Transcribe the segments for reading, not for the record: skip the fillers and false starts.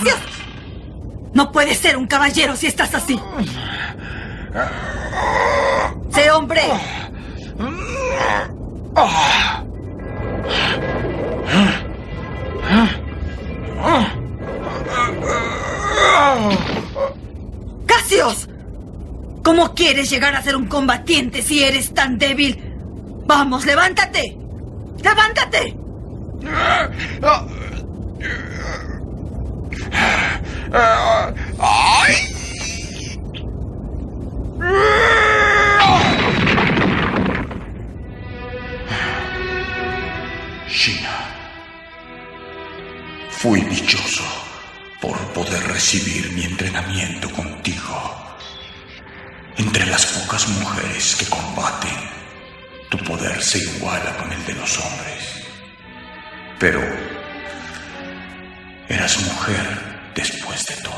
¡Gracias! No puedes ser un caballero si estás así. ¡Sé hombre! ¡Cassius! ¿Cómo quieres llegar a ser un combatiente si eres tan débil? ¡Vamos, levántate! ¡Levántate! Sheena, fui dichoso por poder recibir mi entrenamiento contigo. Entre las pocas mujeres que combaten, tu poder se iguala con el de los hombres. Pero eras mujer después de todo.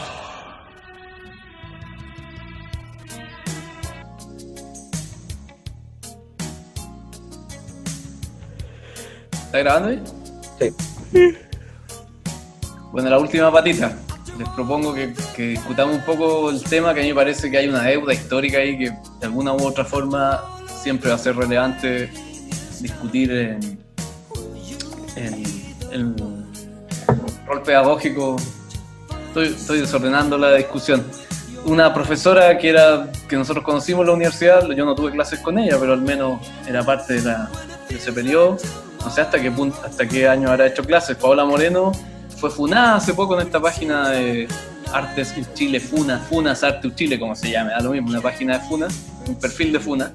¿Está grabando ahí? Sí. Bueno, la última patita. Les propongo que discutamos un poco el tema, que a mí me parece que hay una deuda histórica ahí que de alguna u otra forma siempre va a ser relevante discutir en el rol pedagógico. Estoy desordenando la discusión. Una profesora que nosotros conocimos en la universidad, yo no tuve clases con ella, pero al menos era parte de ese periodo. No sé hasta qué año habrá hecho clases. Paola Moreno fue funada hace poco en esta página de Artes Chile, Funas Arte Chile, como se llame, da lo mismo, una página de Funas, un perfil de Funas,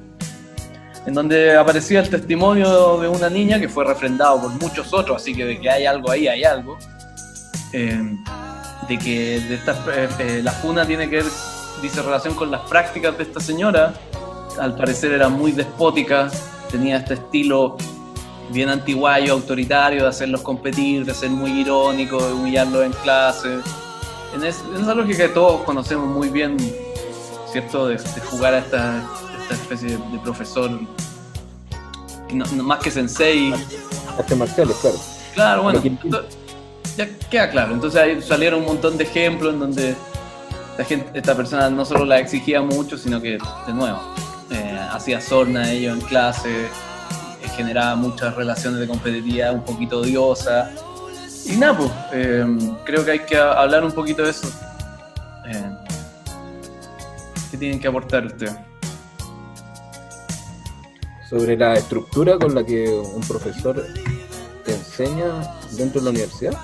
en donde aparecía el testimonio de una niña que fue refrendado por muchos otros, así que de que hay algo ahí, hay algo, de que la funa tiene que ver, dice, relación con las prácticas de esta señora. Al parecer era muy despótica, tenía este estilo bien antiguayo, autoritario, de hacerlos competir, de ser muy irónico, de humillarlos en clase. En esa lógica que todos conocemos muy bien, ¿cierto? De jugar a esta especie de profesor, no, más que sensei. Artes marciales, claro. Claro, bueno, ya queda claro. Entonces ahí salieron un montón de ejemplos en donde esta persona no solo la exigía mucho, sino que, de nuevo, hacía sorna a ellos en clase, generaba muchas relaciones de competitividad un poquito odiosas. Y nada, pues, creo que hay que hablar un poquito de eso. ¿Qué tienen que aportar ustedes? Sobre la estructura con la que un profesor te enseña dentro de la universidad.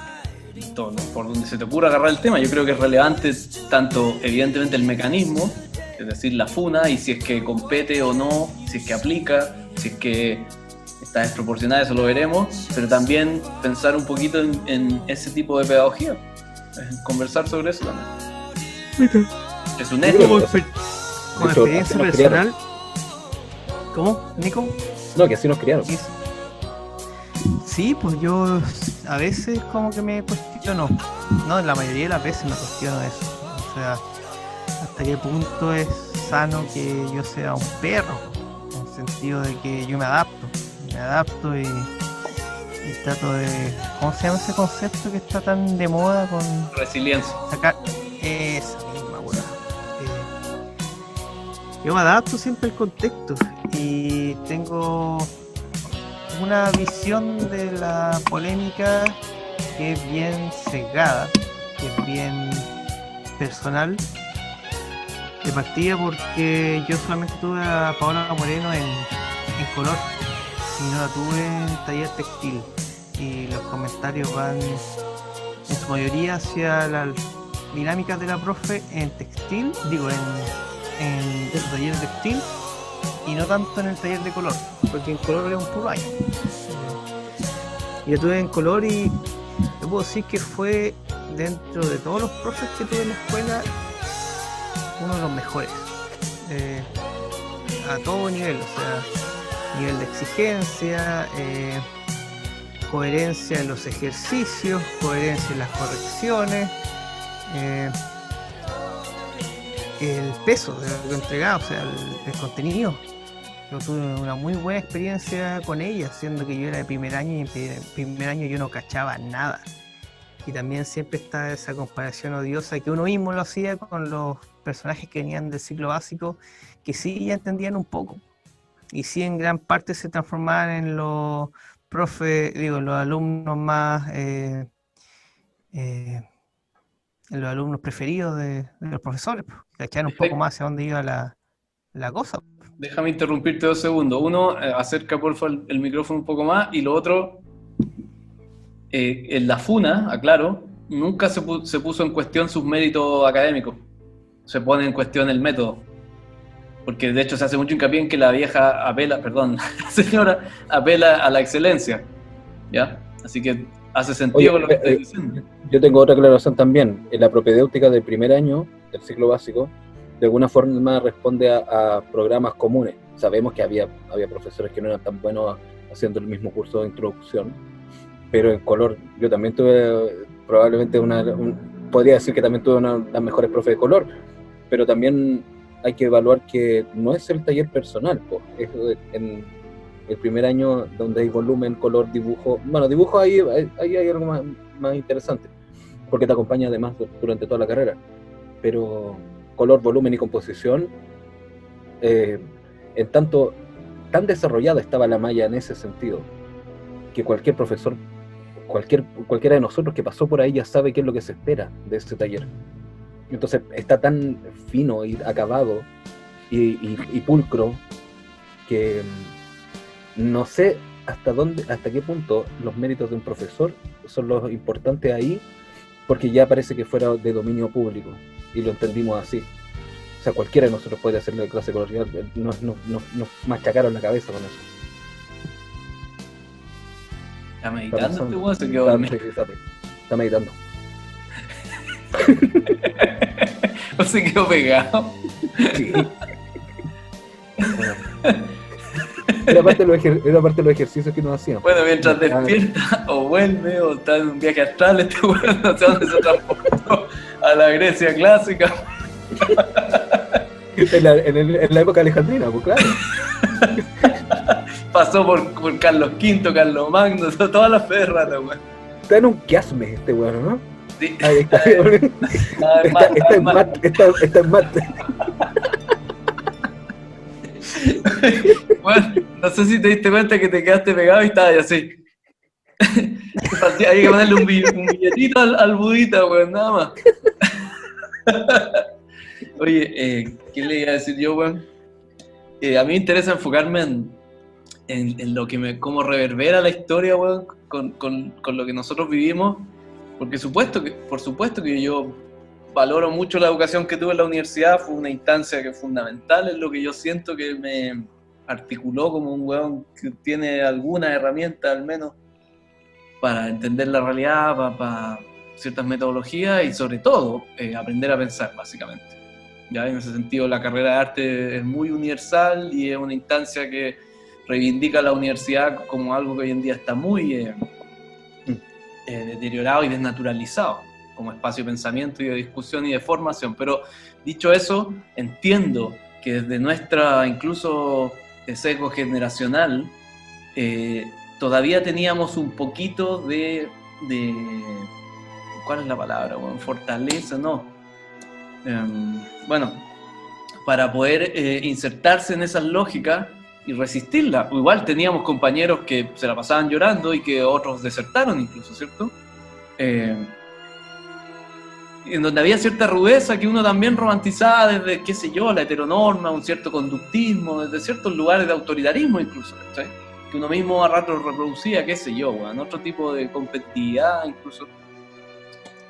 Todo, por donde se te ocurra agarrar el tema, yo creo que es relevante tanto, evidentemente, el mecanismo, es decir, la funa, y si es que compete o no, si es que aplica, si es que está desproporcionada, eso lo veremos, pero también pensar un poquito en ese tipo de pedagogía, conversar sobre eso también. Es un hecho. Con experiencia personal. ¿Cómo, Nico? No, que así nos criaron. Sí, pues yo a veces como que me cuestiono, no, la mayoría de las veces me cuestiono eso. O sea, hasta qué punto es sano que yo sea un perro, en el sentido de que yo me adapto y trato de, ¿cómo se llama ese concepto que está tan de moda con resiliencia? Sacar esa misma hueá. Yo me adapto siempre al contexto y tengo una visión de la polémica que es bien sesgada, que es bien personal, de partida, porque yo solamente tuve a Paola Moreno en color y no la tuve en taller textil, y los comentarios van en su mayoría hacia las dinámicas de la profe en textil, en el taller de textil, y no tanto en el taller de color, porque en color es un puro año. Y la tuve en color y yo puedo decir que fue, dentro de todos los profes que tuve en la escuela, uno de los mejores, a todo nivel, o sea, nivel de exigencia, coherencia en los ejercicios, coherencia en las correcciones, el peso de lo que entregaba, o sea, el contenido. Yo tuve una muy buena experiencia con ella, siendo que yo era de primer año y en primer año yo no cachaba nada. Y también siempre está esa comparación odiosa que uno mismo lo hacía con los personajes que venían del ciclo básico, que sí ya entendían un poco. Y sí en gran parte se transformaban en los los alumnos más, en los alumnos preferidos de los profesores, pues, que cachaban un poco más hacia dónde iba la cosa. Déjame interrumpirte 2 segundos. Uno, acerca porfa el micrófono un poco más, y lo otro, en la FUNA, aclaro, nunca se puso en cuestión sus méritos académicos. Se pone en cuestión el método. Porque de hecho se hace mucho hincapié en que la la señora apela a la excelencia. ¿Ya? Así que hace sentido con lo que estoy diciendo. Yo tengo otra aclaración también. En la propedéutica del primer año del ciclo básico, de alguna forma responde a programas comunes. Sabemos que había profesores que no eran tan buenos haciendo el mismo curso de introducción, pero en color yo también tuve probablemente podría decir que también tuve una de las mejores profes de color, pero también hay que evaluar que no es el taller personal, pues. Es en el primer año donde hay volumen, color, dibujo. Bueno, dibujo ahí hay algo más interesante, porque te acompaña además durante toda la carrera, pero color, volumen y composición, en tanto tan desarrollada estaba la malla en ese sentido, que cualquier profesor, cualquiera de nosotros que pasó por ahí ya sabe qué es lo que se espera de ese taller. Entonces está tan fino y acabado y pulcro que no sé hasta qué punto los méritos de un profesor son los importantes ahí, porque ya parece que fuera de dominio público y lo entendimos así. O sea, cualquiera de nosotros puede hacerle clase de coloridad. Nos machacaron la cabeza con eso. ¿Está meditando este weón? Se quedó dormido. Está meditando. ¿O se quedó pegado? Sí. Era parte de los ejercicios que nos hacían. Bueno, mientras despierta o vuelve o está en un viaje astral, este weón no sé dónde se transportó a la Grecia clásica. En la época alejandrina, pues claro. Pasó por Carlos V, Carlos Magno, todas las fe de rata, weón. Está en un quiasme este weón, ¿no? Sí. Ahí está. Está en mate. Bueno, no sé si te diste cuenta que te quedaste pegado y estabas así. Hay que ponerle un billetito al budita, weón, nada más. Oye, ¿qué le iba a decir yo, weón? A mí me interesa enfocarme en lo que cómo reverbera la historia, weón, con lo que nosotros vivimos, porque por supuesto que yo valoro mucho la educación que tuve en la universidad. Fue una instancia que es fundamental en lo que yo siento que me articuló como un weón que tiene alguna herramienta al menos para entender la realidad, para ciertas metodologías y sobre todo aprender a pensar, básicamente. Ya en ese sentido la carrera de arte es muy universal y es una instancia que reivindica la universidad como algo que hoy en día está muy deteriorado y desnaturalizado como espacio de pensamiento y de discusión y de formación. Pero dicho eso, entiendo que desde nuestra incluso sesgo generacional todavía teníamos un poquito de ¿cuál es la palabra? Bueno, fortaleza, no. Bueno, para poder insertarse en esas lógicas y resistirla. Igual teníamos compañeros que se la pasaban llorando y que otros desertaron incluso, ¿cierto? En donde había cierta rudeza que uno también romantizaba desde, qué sé yo, la heteronorma, un cierto conductismo, desde ciertos lugares de autoritarismo incluso, ¿sí? Que uno mismo a ratos reproducía, qué sé yo, bueno, otro tipo de competitividad incluso.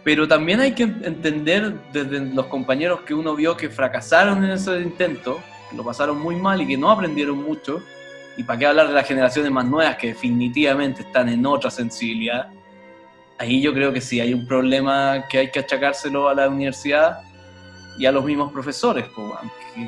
Pero también hay que entender desde los compañeros que uno vio que fracasaron en ese intento, que lo pasaron muy mal y que no aprendieron mucho, y para qué hablar de las generaciones más nuevas que definitivamente están en otra sensibilidad. Ahí yo creo que sí hay un problema que hay que achacárselo a la universidad y a los mismos profesores, pues,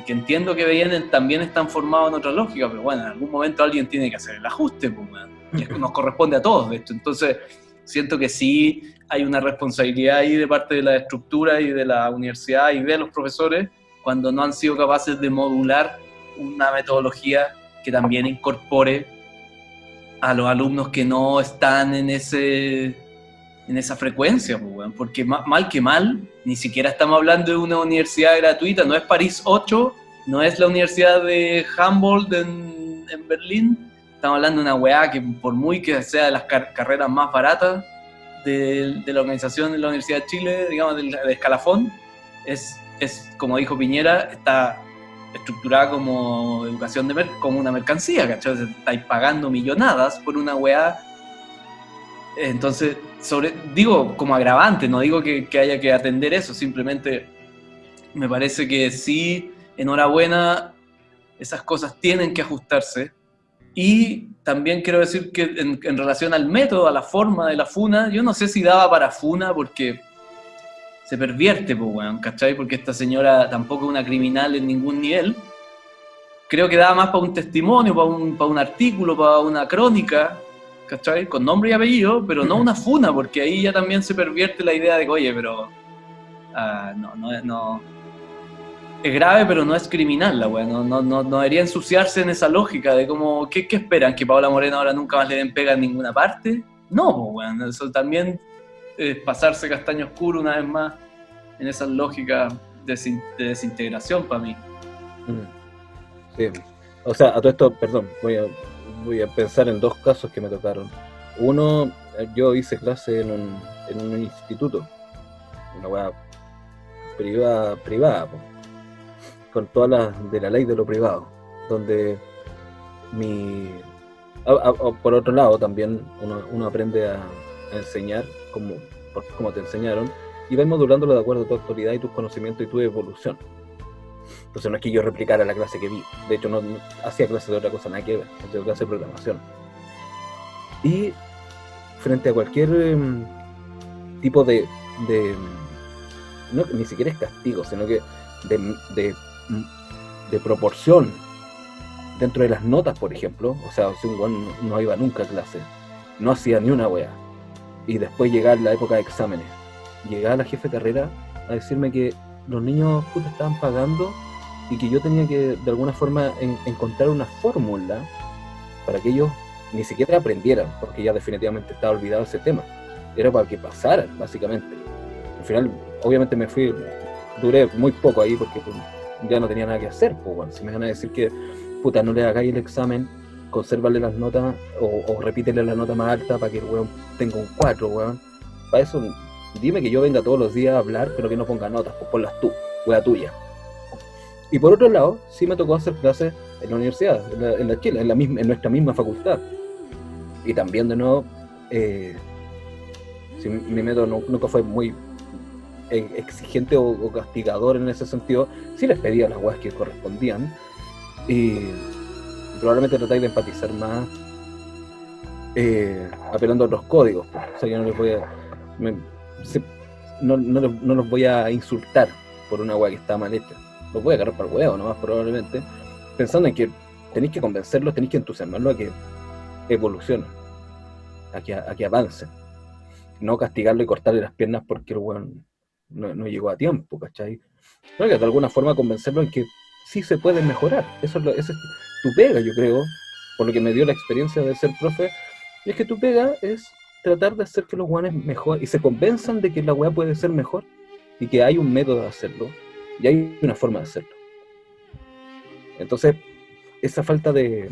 que entiendo que también están formados en otra lógica, pero bueno, en algún momento alguien tiene que hacer el ajuste, pues, y nos corresponde a todos, de hecho. Entonces siento que sí hay una responsabilidad ahí de parte de la estructura y de la universidad y de los profesores cuando no han sido capaces de modular una metodología que también incorpore a los alumnos que no están en en esa frecuencia, pues, weón, porque mal que mal, ni siquiera estamos hablando de una universidad gratuita, no es París 8, no es la Universidad de Humboldt en Berlín, estamos hablando de una weá que por muy que sea de las carreras más baratas de la organización de la Universidad de Chile, digamos, del escalafón, es, como dijo Piñera, está estructurada como educación como una mercancía, ¿cachai? Estáis pagando millonadas por una weá. Entonces, digo como agravante, no digo que haya que atender eso, simplemente me parece que sí, enhorabuena, esas cosas tienen que ajustarse. Y también quiero decir que en relación al método, a la forma de la funa, yo no sé si daba para funa porque se pervierte, pues, weón, ¿cachai? Porque esta señora tampoco es una criminal en ningún nivel. Creo que daba más para un testimonio, para un artículo, para una crónica, ¿cachai? Con nombre y apellido, pero no una funa, porque ahí ya también se pervierte la idea de que, oye, pero no es grave, pero no es criminal la weá, no debería ensuciarse en esa lógica de como, ¿qué esperan? ¿Que Paola Moreno ahora nunca más le den pega en ninguna parte? No, pues weón, eso también es pasarse castaño oscuro una vez más en esa lógica de desintegración para mí. Sí. O sea, a todo esto, perdón, voy a pensar en dos casos que me tocaron. Uno, yo hice clase en un instituto, una weá privada, pues, con todas las de la ley de lo privado, donde por otro lado también uno aprende a enseñar como te enseñaron, y vas modulándolo de acuerdo a tu autoridad y tus conocimientos y tu evolución. Entonces no es que yo replicara la clase que vi, de hecho no hacía clase de otra cosa, nada que ver, hacía clase de programación. Y frente a cualquier tipo de no, ni siquiera es castigo, sino que de proporción dentro de las notas, por ejemplo, o sea, si un weón no iba nunca a clase, no hacía ni una wea, y después llegaba la época de exámenes, llegaba la jefe de carrera a decirme que los niños estaban pagando y que yo tenía que de alguna forma encontrar una fórmula para que ellos ni siquiera aprendieran, porque ya definitivamente estaba olvidado ese tema, era para que pasaran, básicamente. Al final, obviamente duré muy poco ahí porque ya no tenía nada que hacer, pues bueno, si me van a decir que no le hagáis el examen, consérvale las notas o repítele la nota más alta para que el weón tenga un 4, weón. Para eso, dime que yo venga todos los días a hablar, pero que no ponga notas, pues ponlas tú, wea tuya. Y por otro lado, sí me tocó hacer clases en la universidad, en nuestra misma facultad. Y también, de nuevo, mi método nunca fue muy exigente o castigador en ese sentido, sí les pedía las weas que correspondían, y probablemente tratáis de empatizar más apelando a otros códigos, pues. O sea, yo no les voy a no los voy a insultar por una wea que está mal hecha, los voy a agarrar para el huevo nomás, probablemente, pensando en que tenéis que convencerlos, tenéis que entusiasmarlos a que evolucionen, a que avancen, no castigarlo y cortarle las piernas porque el weón no llegó a tiempo, ¿cachai? No, que de alguna forma convencerlo en que sí se puede mejorar. Eso es tu pega, yo creo, por lo que me dio la experiencia de ser profe, es que tu pega es tratar de hacer que los weones mejoren y se convenzan de que la weá puede ser mejor y que hay un método de hacerlo y hay una forma de hacerlo. Entonces, esa falta de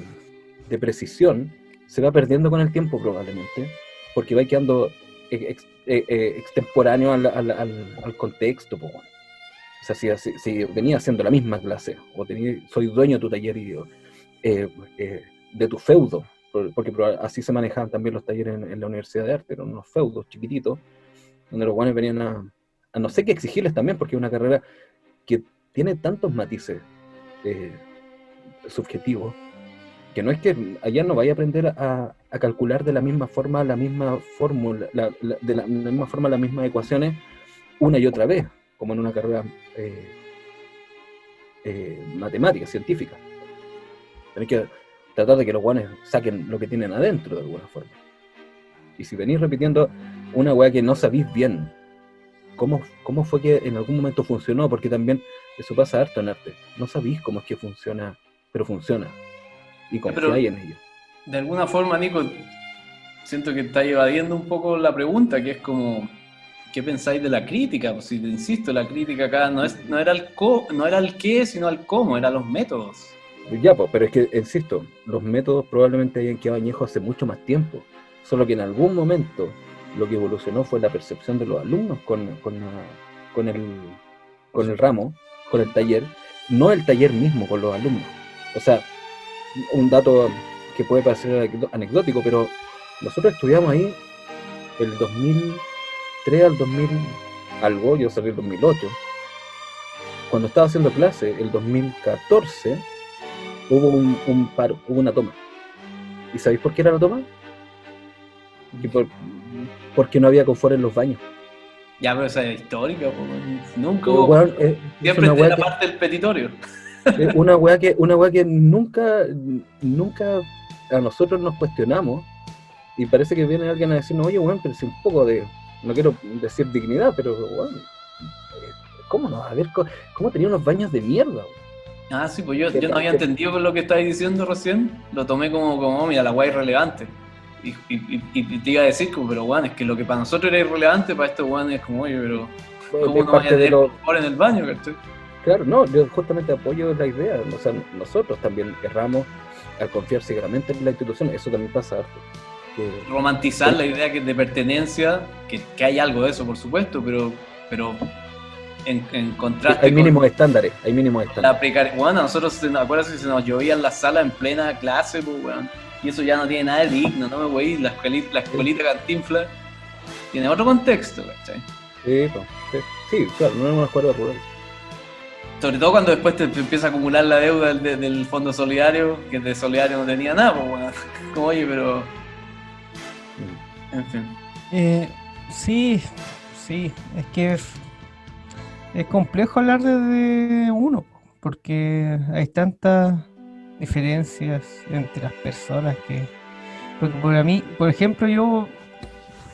precisión se va perdiendo con el tiempo probablemente, porque va quedando extemporáneo al contexto, pues, bueno. O sea, si venía haciendo la misma clase, o soy dueño de tu taller y de tu feudo, porque así se manejaban también los talleres en la Universidad de Arte, eran unos feudos chiquititos, donde los guanes venían a no sé qué exigirles también, porque es una carrera que tiene tantos matices subjetivos, que no es que allá no vaya a aprender a calcular de la misma forma la misma fórmula, de la misma forma las mismas ecuaciones una y otra vez, como en una carrera matemática, científica. Tenéis que tratar de que los guanes saquen lo que tienen adentro de alguna forma. Y si venís repitiendo una weá que no sabéis bien cómo fue que en algún momento funcionó, porque también eso pasa harto en arte, no sabéis cómo es que funciona, pero funciona. Y confiáis en ello. De alguna forma, Nico, siento que está evadiendo un poco la pregunta, que es como, ¿qué pensáis de la crítica? Pues si te insisto, la crítica acá no era el qué, sino el cómo, eran los métodos. Ya, pues, pero es que, insisto, los métodos probablemente hayan quedado añejos hace mucho más tiempo, solo que en algún momento lo que evolucionó fue la percepción de los alumnos con el ramo, con el taller, no el taller mismo con los alumnos. O sea, un dato que puede parecer anecdótico, pero nosotros estudiamos ahí el 2003 al 2000 algo, yo salí en 2008. Cuando estaba haciendo clase, el 2014, hubo un paro, hubo una toma. ¿Y sabéis por qué era la toma? Porque no había confort en los baños. Ya, pero esa es histórica, pues, nunca Pero, hubo. weón, Siempre es una está la weá parte del petitorio. una weá que nunca a nosotros nos cuestionamos, y parece que viene alguien a decirnos, oye, weón, pero si un poco de, no quiero decir dignidad, pero weón, ¿cómo no? A ver, ¿cómo tenía unos baños de mierda, weón? Ah, sí, pues yo no había entendido con lo que estáis diciendo recién, lo tomé como mira, la weá irrelevante. Y te iba a decir, como, pero weón, es que lo que para nosotros era irrelevante, para estos weones es como, oye, pero ¿cómo no vaya a tener confort en el baño, cachai? Claro, no, yo justamente apoyo la idea, o sea, nosotros también erramos al confiar ciegamente en la institución, eso también pasa harto. Romantizar la idea de pertenencia, que hay algo de eso, por supuesto, pero en contraste hay mínimos estándares, la precariedad. Bueno, a nosotros, acuérdate que se nos llovía en la sala en plena clase, pues, weón, y eso ya no tiene nada de digno, no me voy, la escuelita Cantinflas tiene otro contexto, ¿cachai? Sí, claro, no es una escuela rural. Sobre todo cuando después te empieza a acumular la deuda del fondo solidario, que de solidario no tenía nada, pues, bueno, como, oye, pero... En fin. Sí, es que es complejo hablar de uno, porque hay tantas diferencias entre las personas que... Porque para mí, por ejemplo, yo,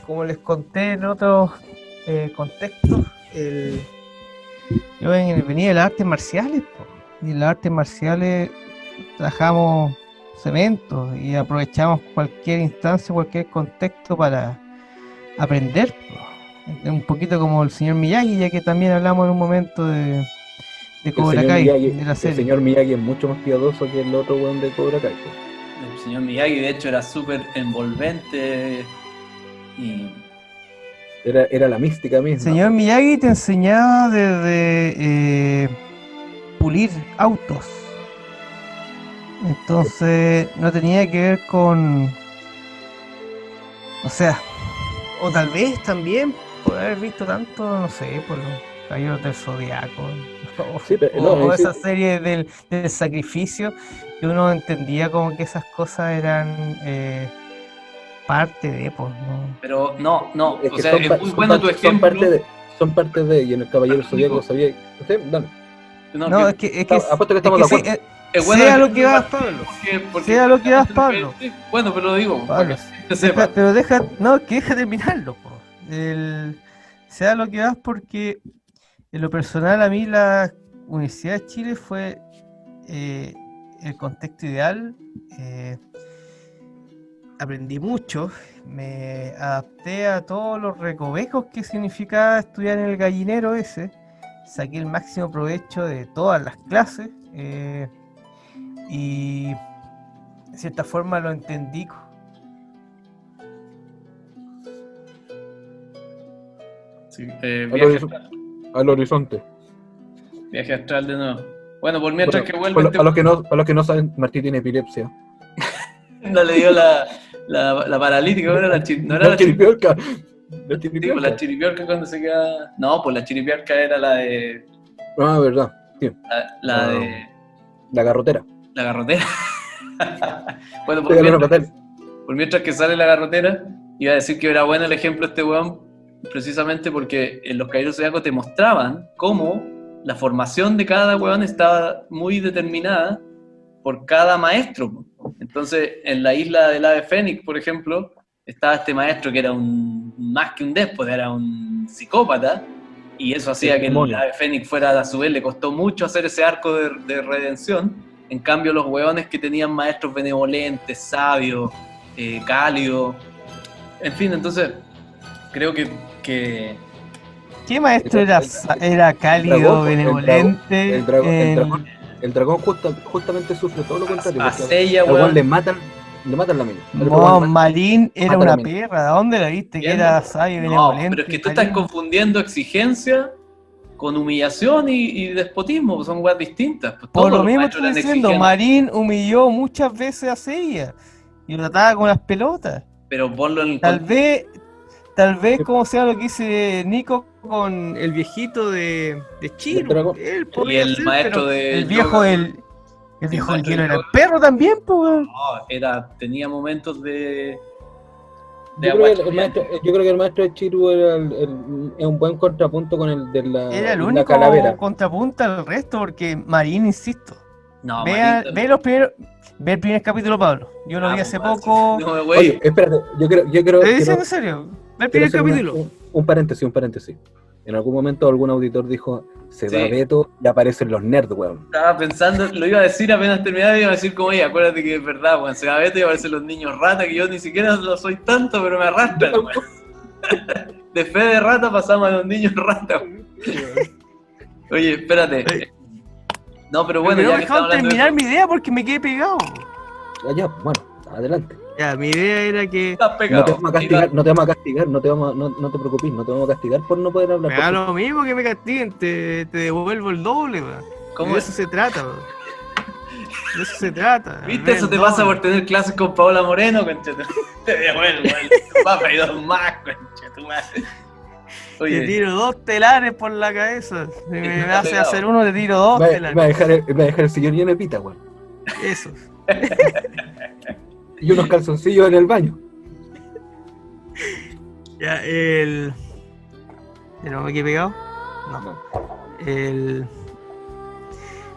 como les conté en otros contextos, yo venía de las artes marciales, y en las artes marciales trabajamos cemento y aprovechamos cualquier instancia, cualquier contexto para aprender, un poquito como el señor Miyagi, ya que también hablamos en un momento de Cobra Kai, de la serie. El señor Miyagi es mucho más piadoso que el otro weón de Cobra Kai. El señor Miyagi, de hecho, era súper envolvente y... Era la mística misma. El señor Miyagi te enseñaba desde pulir autos. Entonces no tenía que ver con... O sea, o tal vez también por haber visto tanto, no sé, por los Caballeros del Zodiaco, o esa serie del sacrificio, que uno entendía como que esas cosas eran parte de, pues, ¿no? Pero no, Es o que sea, es muy bueno tu ejemplo. Son parte de, y en el Caballero del Zodiaco sabía... ¿Usted? Dale. No, es que apuesto que estamos de acuerdo. Sea lo que vas, Pablo. Sea lo que vas, Pablo. Bueno, pero lo digo, Pablo, pero deja terminarlo, po. Sea lo que vas, porque en lo personal a mí la Universidad de Chile fue el contexto ideal. Aprendí mucho, me adapté a todos los recovecos que significaba estudiar en el gallinero ese, saqué el máximo provecho de todas las clases, y de cierta forma lo entendí. Sí, al horizonte. Viaje astral de nuevo. Bueno, por mientras que vuelve... Para los que no saben, Martí tiene epilepsia. No le dio la paralítica, no era la chiripiorca. Sí, pues la chiripiorca cuando se queda... No, pues la chiripiorca era la de... Ah, verdad, sí. La de... La garrotera. La garrotera. Bueno, por mientras que sale la garrotera, iba a decir que era bueno el ejemplo de este weón, precisamente porque en los Caballeros Zodiaco te mostraban cómo la formación de cada weón estaba muy determinada por cada maestro. Entonces, en la isla del Ave Fénix, por ejemplo, estaba este maestro que era más que un déspota, era un psicópata, y eso hacía que el Ave Fénix fuera, a su vez, le costó mucho hacer ese arco de redención. En cambio, los hueones que tenían maestros benevolentes, sabios, cálidos, En fin, entonces, creo que ¿Qué maestro era cálido, dragón, benevolente? el dragón justamente sufre todo lo contrario, a porque Seiya, al weón weón, le matan la mina. Al No, weón Marín era mata a la una mina. perra. ¿De dónde la viste? Que era sabio y no, benevolente. pero es que tú estás Marín. confundiendo exigencia con humillación y despotismo, pues son weas distintas. Pues Por todos lo los mismo maestros estoy eran diciendo, exigentes, Marín humilló muchas veces a Seiya y lo trataba con las pelotas. pero ponlo en el Tal vez, como sea lo que dice Nico con el viejito de Chiru. dragón. Él Y podría el ser, maestro pero de el viejo, yoga, el viejo del maestro de hielo era el yoga. perro también, pues, weón. no, tenía momentos de Yo creo, que aguachamiento. yo creo que el maestro de Chiru era es un buen contrapunto con el de Era el la único calavera. contrapunto al resto, porque Marín, insisto. No, Ve Marín, los primeros. Ve el primer capítulo, Pablo. Yo lo vi hace poco. No, Oye, güey. espérate, yo Estoy quiero diciendo en serio. Ve el quiero primer hacer capítulo. un paréntesis. En algún momento algún auditor dijo, se va Sí. Beto y aparecen los nerds, weón. Estaba pensando, lo iba a decir apenas terminaba, iba a decir como, oye, acuérdate que es verdad, weón, se va a Beto y aparecen los niños rata, que yo ni siquiera lo soy tanto, pero me arrastran, weón. De fe de rata pasamos a los niños rata, weón. Oye, espérate. No, pero bueno, no ya me que estamos dejaron hablando terminar de mi idea porque me quedé pegado. Ah, ya, bueno, adelante. Ya, mi idea era que. estás No pegado. te vamos a castigar, no te preocupes, no te vamos a castigar por no poder hablar. Me da lo mismo que me castiguen, te devuelvo el doble, weón. ¿Cómo De es? eso se trata, weón. De eso se trata. ¿Viste? Eso te pasa por tener clases con Paola Moreno, conchete. Te devuelvo el papá y dos más, conchetumare. Te Oye, tiro 2 telares por la cabeza. Si me Está hace pegado. hacer uno, te tiro 2 Me va a telares. dejar el sillón lleno de pita, weón. Eso. Y unos calzoncillos en el baño. Ya, ¿no me quedé pegado? No. No.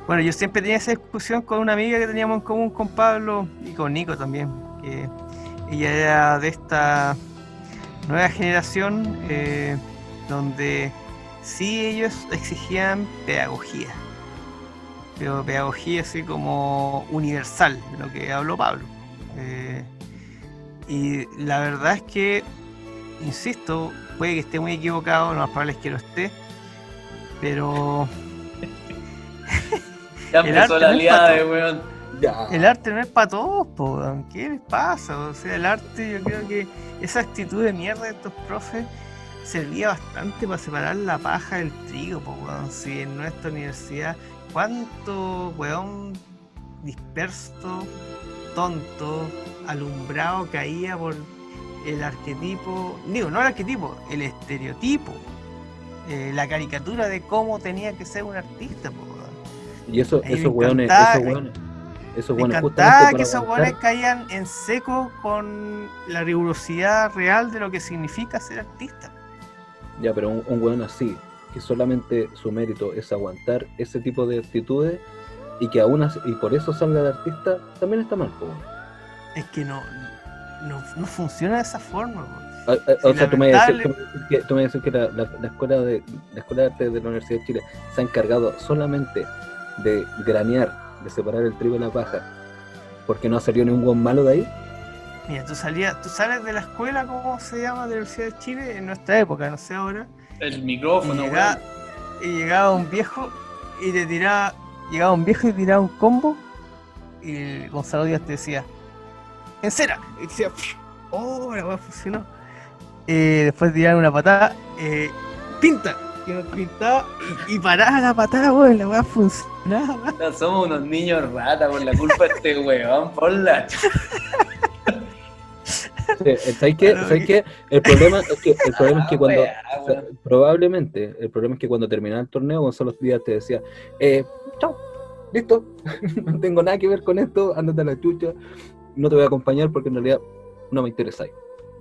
Bueno, yo siempre tenía esa discusión con una amiga que teníamos en común con Pablo y con Nico también, que ella era de esta nueva generación donde sí ellos exigían pedagogía, pero pedagogía así como universal, de lo que habló Pablo. Y la verdad es que, insisto, puede que esté muy equivocado, lo más probable es que lo esté, pero ya el empezó arte la no es liada pato. de weón. Ya. el arte no es para todos, po, weón. ¿Qué les pasa? O sea, el arte, yo creo que esa actitud de mierda de estos profes servía bastante para separar la paja del trigo, po, weón. Si en nuestra universidad, cuánto weón disperso, tonto, alumbrado caía por el arquetipo, digo, no el arquetipo, el estereotipo, la caricatura de cómo tenía que ser un artista, po, weón. Y esos Ahí me weones, encantaba- esos Me weones, encantaba justamente que para esos aguantar, weones caían en seco con la rigurosidad real de lo que significa ser artista. ya, pero un weón así, que solamente su mérito es aguantar ese tipo de actitudes y que aún así, y por eso salga de artista, también está mal, po, weón. Es que no funciona de esa forma, weón. O sea, tú me vas a decir lamentable. tú me vas a decir que la escuela de arte de la Universidad de Chile se ha encargado solamente de granear, de separar el trigo de la paja, porque no salió ningún buen malo de ahí. Mira, tú sales de la escuela, ¿cómo se llama? De la Universidad de Chile, en nuestra época, no sé ahora. El Y micrófono, llegaba, weón. y llegaba un viejo y te tiraba, tiraba un combo y el Gonzalo Díaz te decía, encera, y decía, oh, la weá funcionó. Después de tirar una patada, pinta, que nos pintaba y paraba la patada, weón, la weá funcionaba. No, somos unos niños rata por la culpa de este weón, por la ¿Sabes qué? El problema es que cuando weá, weón. probablemente el problema es que cuando terminaba el torneo Gonzalo Díaz te decía, chao, listo, no tengo nada que ver con esto, ándate a la chucha, no te voy a acompañar porque en realidad no me interesáis.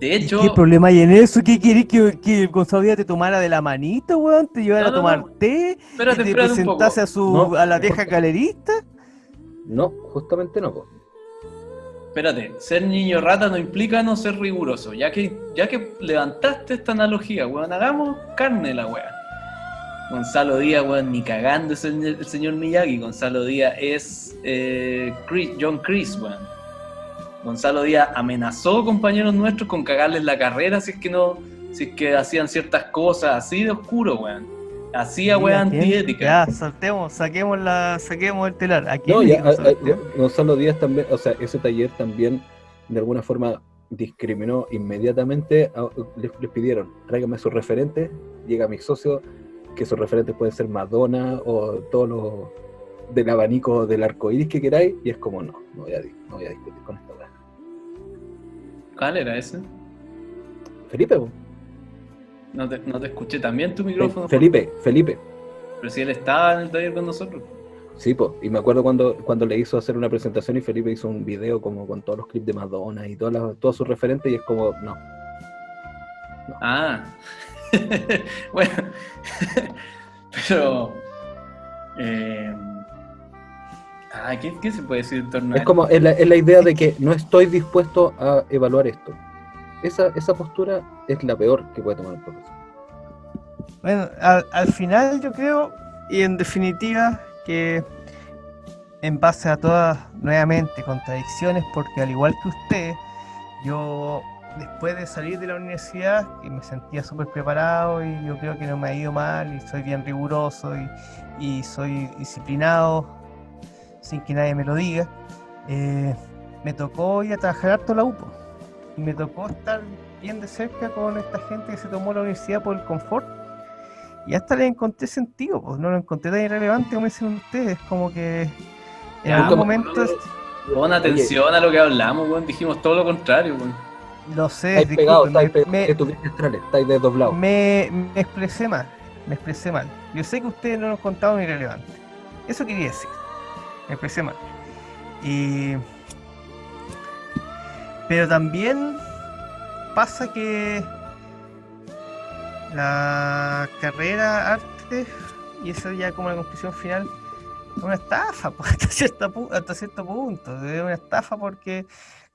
De hecho, ¿Qué problema hay en eso? ¿Qué querés que el Gonzalo Díaz te tomara de la manita, weón? ¿Te llevara No, a tomar no. té? espérate, ¿Y te espérate un poco. presentase No. a la vieja galerista? No, justamente no, po. Espérate, ser niño rata no implica no ser riguroso. Ya que levantaste esta analogía, weón, hagamos carne la weá. Gonzalo Díaz, weón, ni cagando es el señor Miyagi. Gonzalo Díaz es John Chris, weón. Gonzalo Díaz amenazó compañeros nuestros con cagarles la carrera si es que hacían ciertas cosas, así de oscuro, weón. Hacía weá antiética. Ya, saquemos el telar. ¿A quién No, le ya, digo, Saltemos? Gonzalo Díaz también, o sea, ese taller también de alguna forma discriminó inmediatamente, les pidieron, tráigame sus referentes, llega mi socio, que sus referentes pueden ser Madonna o todos los del abanico del arco iris que queráis, y es como, no voy a discutir con esta weá. ¿Cuál era ese? Felipe, po. No te escuché también tu micrófono. Felipe. Pero si él estaba en el taller con nosotros. Sí, pues, y me acuerdo cuando le hizo hacer una presentación y Felipe hizo un video como con todos los clips de Madonna y todos sus referentes, y es como, no. Ah, bueno, pero... ¿qué se puede decir en torno a Es como, es la idea de que no estoy dispuesto a evaluar esto. Esa postura es la peor que puede tomar un profesor. Bueno, al final yo creo, y en definitiva, que en base a todas, nuevamente, contradicciones, porque al igual que usted, yo después de salir de la universidad, que me sentía súper preparado y yo creo que no me ha ido mal y soy bien riguroso y soy disciplinado sin que nadie me lo diga, me tocó ir a trabajar harto la UPO y me tocó estar bien de cerca con esta gente que se tomó la universidad por el confort. Y hasta le encontré sentido, pues no lo encontré tan irrelevante como dicen ustedes, como que en Ya, algún momento Pon atención a lo que hablamos, weón. Dijimos todo lo contrario, weón. lo sé, Estáis pegados, disculpen, estáis tus astrales, estáis desdoblados. me expresé mal, Yo sé que ustedes no nos contaron irrelevante, eso quería decir, me expresé mal. Pero también pasa que la carrera arte, y eso ya como la conclusión final, es una estafa, pues, hasta cierto punto. Es una estafa porque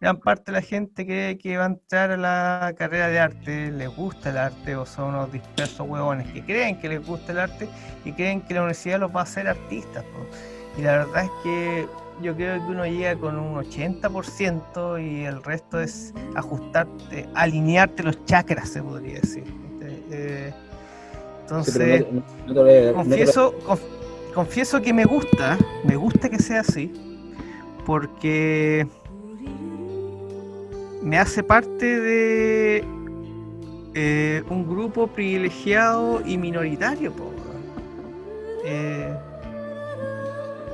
gran parte de la gente que va a entrar a la carrera de arte les gusta el arte, o son unos dispersos huevones que creen que les gusta el arte y creen que la universidad los va a hacer artistas, pues. Y la verdad es que yo creo que uno llega con un 80% y el resto es ajustarte, alinearte los chakras, se podría decir. Entonces, Sí, confieso que me gusta que sea así, porque me hace parte de un grupo privilegiado y minoritario, po.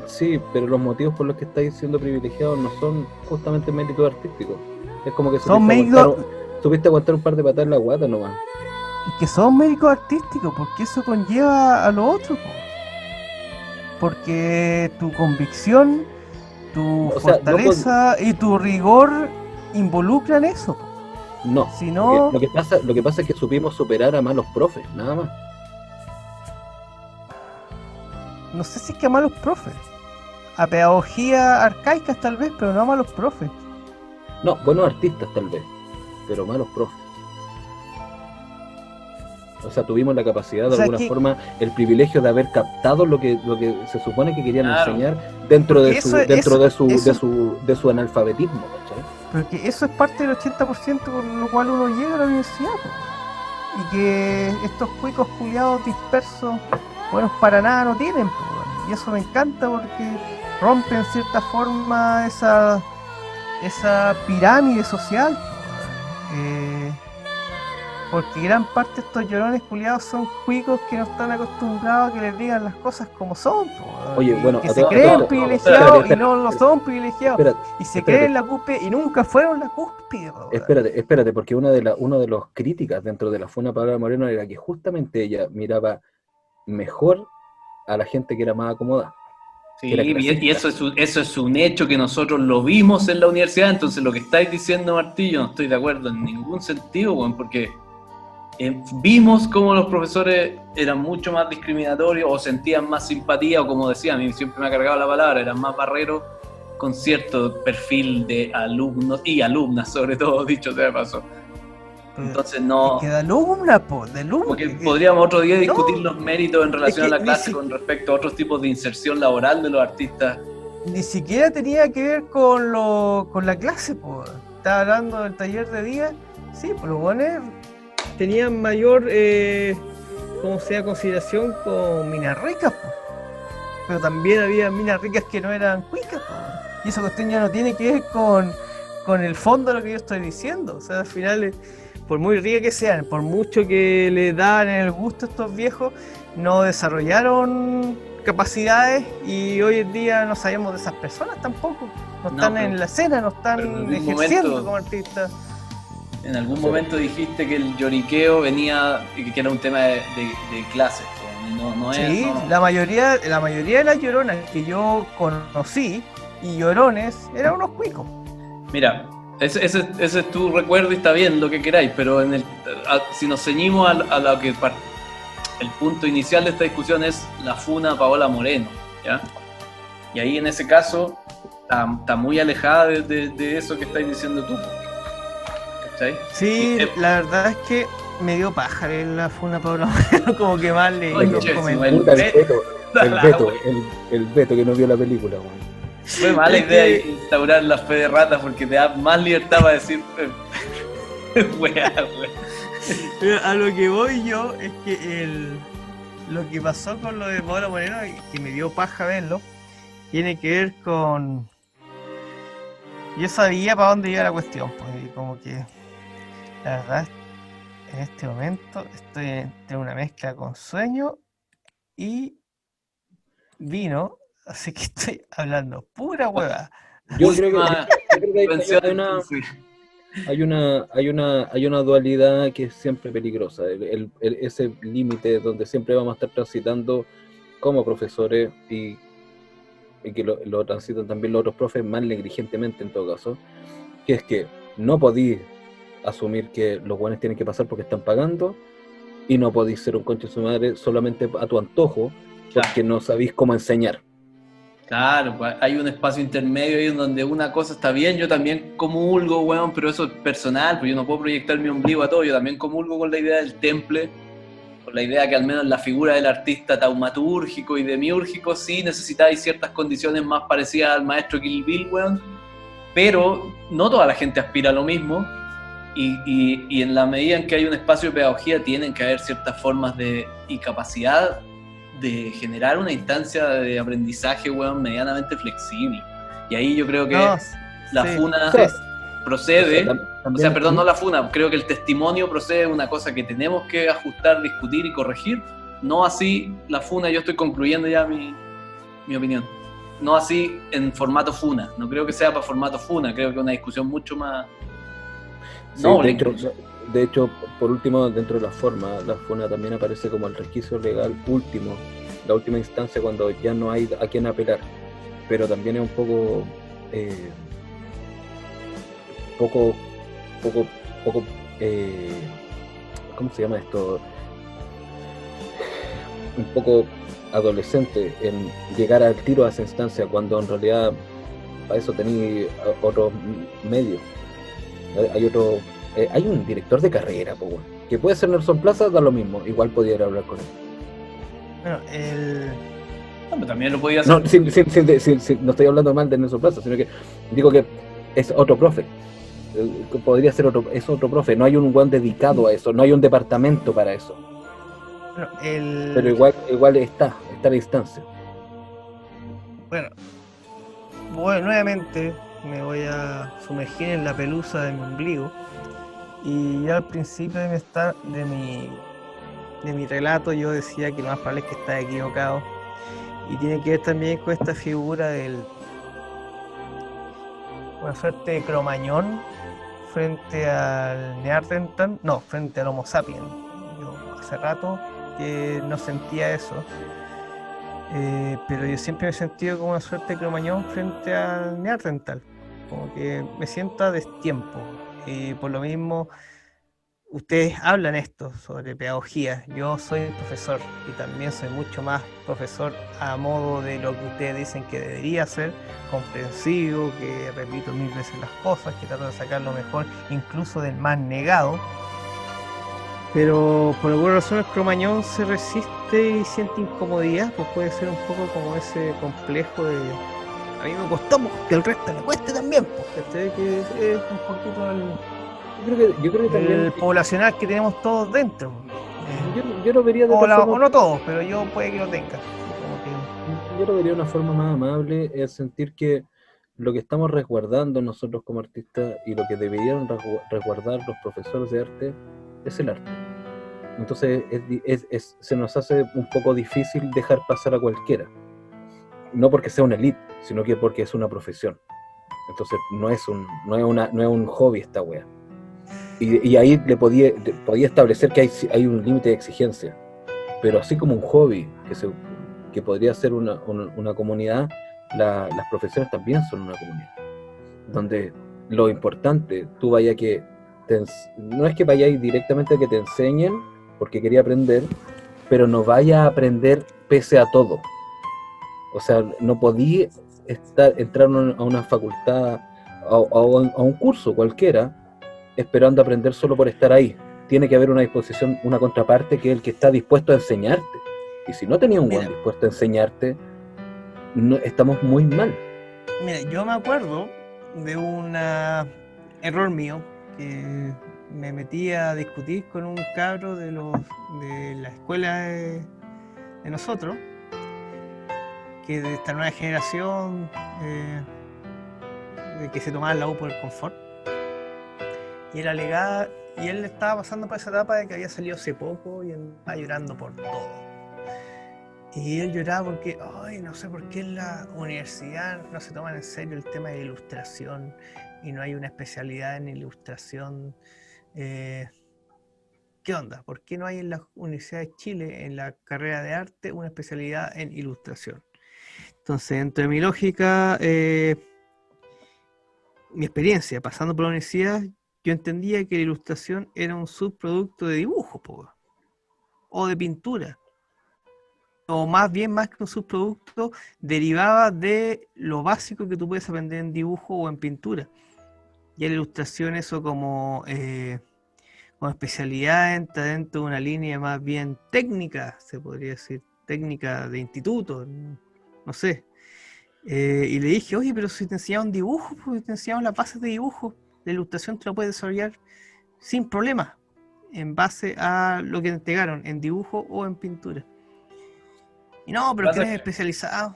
Sí, pero los motivos por los que estáis siendo privilegiados no son justamente méritos artísticos. Es como que Son méritos, supiste aguantar un par de patadas en la guata nomás. que son méritos artísticos, porque eso conlleva a lo otro, po. Porque tu convicción, tu fortaleza y tu rigor involucran eso, po. No, Si no, lo que pasa es que supimos superar a malos profes, nada más. no sé si es que a malos profes, a pedagogía arcaicas tal vez, pero no a malos profes. No, buenos artistas tal vez, pero malos profes. O sea, tuvimos la capacidad de alguna forma, el privilegio de haber captado lo que se supone que querían enseñar dentro de su analfabetismo, ¿cachai? Porque eso es parte del 80% con lo cual uno llega a la universidad, po. Y que estos cuicos culiados dispersos, buenos para nada no tienen, po. Y eso me encanta porque rompe en cierta forma esa pirámide social, po. Porque gran parte de estos llorones culiados son cuicos que no están acostumbrados a que les digan las cosas como son, po. Oye, bueno, que se creen privilegiados y no lo son privilegiados. Y se creen la cúspide y nunca fueron la cúspide. Espérate, porque una de las críticas dentro de la Funa Paola Moreno era que justamente ella miraba mejor a la gente que era más acomodada. Sí, y eso es un hecho que nosotros lo vimos en la universidad. Entonces lo que estáis diciendo, Martí, yo no estoy de acuerdo en ningún sentido, bueno, porque vimos cómo los profesores eran mucho más discriminatorios o sentían más simpatía, o como decía, a mí siempre me ha cargado la palabra, eran más barreros con cierto perfil de alumnos y alumnas, sobre todo, dicho sea de paso. Entonces no... Que de alumna, porque podríamos otro día discutir los méritos en relación a la clase con respecto a otros tipos de inserción laboral de los artistas ni siquiera tenía que ver con la clase, pues. Estaba hablando del taller de día. Sí, pues los buenos tenían mayor, ¿cómo se llama? Consideración con minas ricas, pues. Pero también había minas ricas que no eran cuicas, pues. Y esa cuestión ya no tiene que ver con el fondo de lo que yo estoy diciendo. O sea, al final, por muy ricas que sean, por mucho que le dan el gusto a estos viejos, no desarrollaron capacidades y hoy en día no sabemos de esas personas tampoco. No están pero- en la escena, no están pero en algún ejerciendo momento- como artistas. En algún Sí. momento dijiste que el lloriqueo venía, que era un tema de clases, po, y no es... Sí, no. la mayoría de las lloronas que yo conocí y llorones eran unos cuicos. Mira, ese es tu recuerdo y está bien lo que queráis, pero si nos ceñimos a lo que el punto inicial de esta discusión es la funa a Paola Moreno, ¿ya? Y ahí en ese caso está muy alejada de eso que estáis diciendo tú, ¿cachai? Sí, Y- la verdad es que me dio paja ver la funa Pablo Moreno, como que mal leí Oye, los sí, comentarios. Puta, el La Beto, wea. el Beto que no vio la película, weón. Fue mala idea instaurar la fe de ratas porque te da más libertad para decir wea. Pero a lo que voy yo es que lo que pasó con lo de Paola Moreno, y que me dio paja verlo, tiene que ver con... Yo sabía para dónde iba la cuestión, pues, y como que la verdad, en este momento estoy entre una mezcla con sueño y vino, así que estoy hablando pura hueva. Yo creo que, Última yo creo que intervención, hay una, entonces. hay una dualidad que es siempre peligrosa. Ese límite donde siempre vamos a estar transitando como profesores y que lo transitan también los otros profes más negligentemente en todo caso, que es que no podís asumir que los buenos tienen que pasar porque están pagando y no podís ser un concha de su madre solamente a tu antojo porque no sabéis cómo enseñar. Claro, pues, hay un espacio intermedio ahí en donde una cosa está bien, yo también comulgo, weón, pero eso es personal, pues yo no puedo proyectar mi ombligo a todo, yo también comulgo con la idea del temple, con la idea que al menos la figura del artista taumatúrgico y demiúrgico sí necesitáis ciertas condiciones más parecidas al maestro Kill Bill, weón, pero no toda la gente aspira a lo mismo y en la medida en que hay un espacio de pedagogía tienen que haber ciertas formas y capacidad de generar una instancia de aprendizaje, weón, medianamente flexible. Y ahí yo creo que la sí, funa sí. procede, o sea, perdón, ¿Mm? no la funa, creo que el testimonio procede de una cosa que tenemos que ajustar, discutir y corregir, no así la funa, yo estoy concluyendo ya mi opinión, no así en formato funa, no creo que sea para formato funa, creo que es una discusión mucho más Sí, noble. de hecho, por último, dentro de la forma, la FUNA también aparece como el resquicio legal último, la última instancia cuando ya no hay a quien apelar, pero también es un poco, ¿cómo se llama esto? Un poco adolescente en llegar al tiro a esa instancia cuando en realidad para eso tenéis otros medios. Hay otro, hay un director de carrera, po, weón, que puede ser Nelson Plaza, da lo mismo, igual podía ir a hablar con él. Bueno, No, pero también lo podía hacer. No, no estoy hablando mal de Nelson Plaza, sino que digo que es otro profe. Podría ser es otro profe, no hay un guan dedicado a eso, no hay un departamento para eso. bueno, Pero igual está la instancia. Bueno, nuevamente me voy a sumergir en la pelusa de mi ombligo. Y ya al principio de mi relato yo decía que lo más probable es que estaba equivocado. Y tiene que ver también con esta figura una suerte de cromañón frente al Neandertal, no, frente al Homo sapiens. Yo hace rato que no sentía eso. Pero yo siempre me he sentido como una suerte de cromañón frente al Neandertal, como que me siento a destiempo. Y por lo mismo, ustedes hablan esto sobre pedagogía. Yo soy profesor y también soy mucho más profesor a modo de lo que ustedes dicen que debería ser, comprensivo, que repito 1000 veces las cosas, que trato de sacar lo mejor, incluso del más negado. Pero por alguna razón el cromañón se resiste y siente incomodidad, pues puede ser un poco como ese complejo de a mí me costó, pues, que al resto le cueste también, pues, ¿cachai? Que es un poquito Yo creo que también, el poblacional que tenemos todos dentro. yo lo vería de O, otra forma. o no todos, pero yo puede que lo tenga. Como que, Yo lo vería de una forma más amable, es sentir que lo que estamos resguardando nosotros como artistas y lo que deberían resguardar los profesores de arte es el arte. Entonces se nos hace un poco difícil dejar pasar a cualquiera. No porque sea una elite, sino que porque es una profesión. Entonces no es un hobby esta wea. Y ahí podía establecer que hay un límite de exigencia. Pero así como un hobby que podría ser una comunidad, las profesiones también son una comunidad. Donde lo importante, tú vayas que... no es que vayáis directamente a que te enseñen, porque quería aprender, pero no vaya a aprender pese a todo. O sea, no podía entrar a una facultad, a un curso cualquiera, esperando aprender solo por estar ahí. Tiene que haber una disposición, una contraparte, que es el que está dispuesto a enseñarte. Y si no tenía un buen dispuesto a enseñarte, estamos muy mal. mira, yo me acuerdo de un error mío, que me metí a discutir con un cabro de la escuela de nosotros, que de esta nueva generación de que se tomaba la U por el confort, y él alegaba, y él estaba pasando por esa etapa de que había salido hace poco y andaba llorando por todo. Y él lloraba porque, ay, no sé por qué en la universidad no se toman en serio el tema de ilustración y no hay una especialidad en ilustración. ¿Qué onda? ¿Por qué no hay en la Universidad de Chile, en la carrera de arte, una especialidad en ilustración? Entonces, dentro de mi lógica, mi experiencia pasando por la universidad, yo entendía que la ilustración era un subproducto de dibujo, o de pintura. O más bien, más que un subproducto, derivaba de lo básico que tú puedes aprender en dibujo o en pintura. Y en la ilustración eso como especialidad entra dentro de una línea más bien técnica, se podría decir, técnica de instituto, no sé. Y le dije, oye, pero si te enseñaban dibujo, pues te enseñaban las bases de dibujo, la ilustración te la puedes desarrollar sin problema, en base a lo que te entregaron, en dibujo o en pintura. Y no, pero que eres especializado.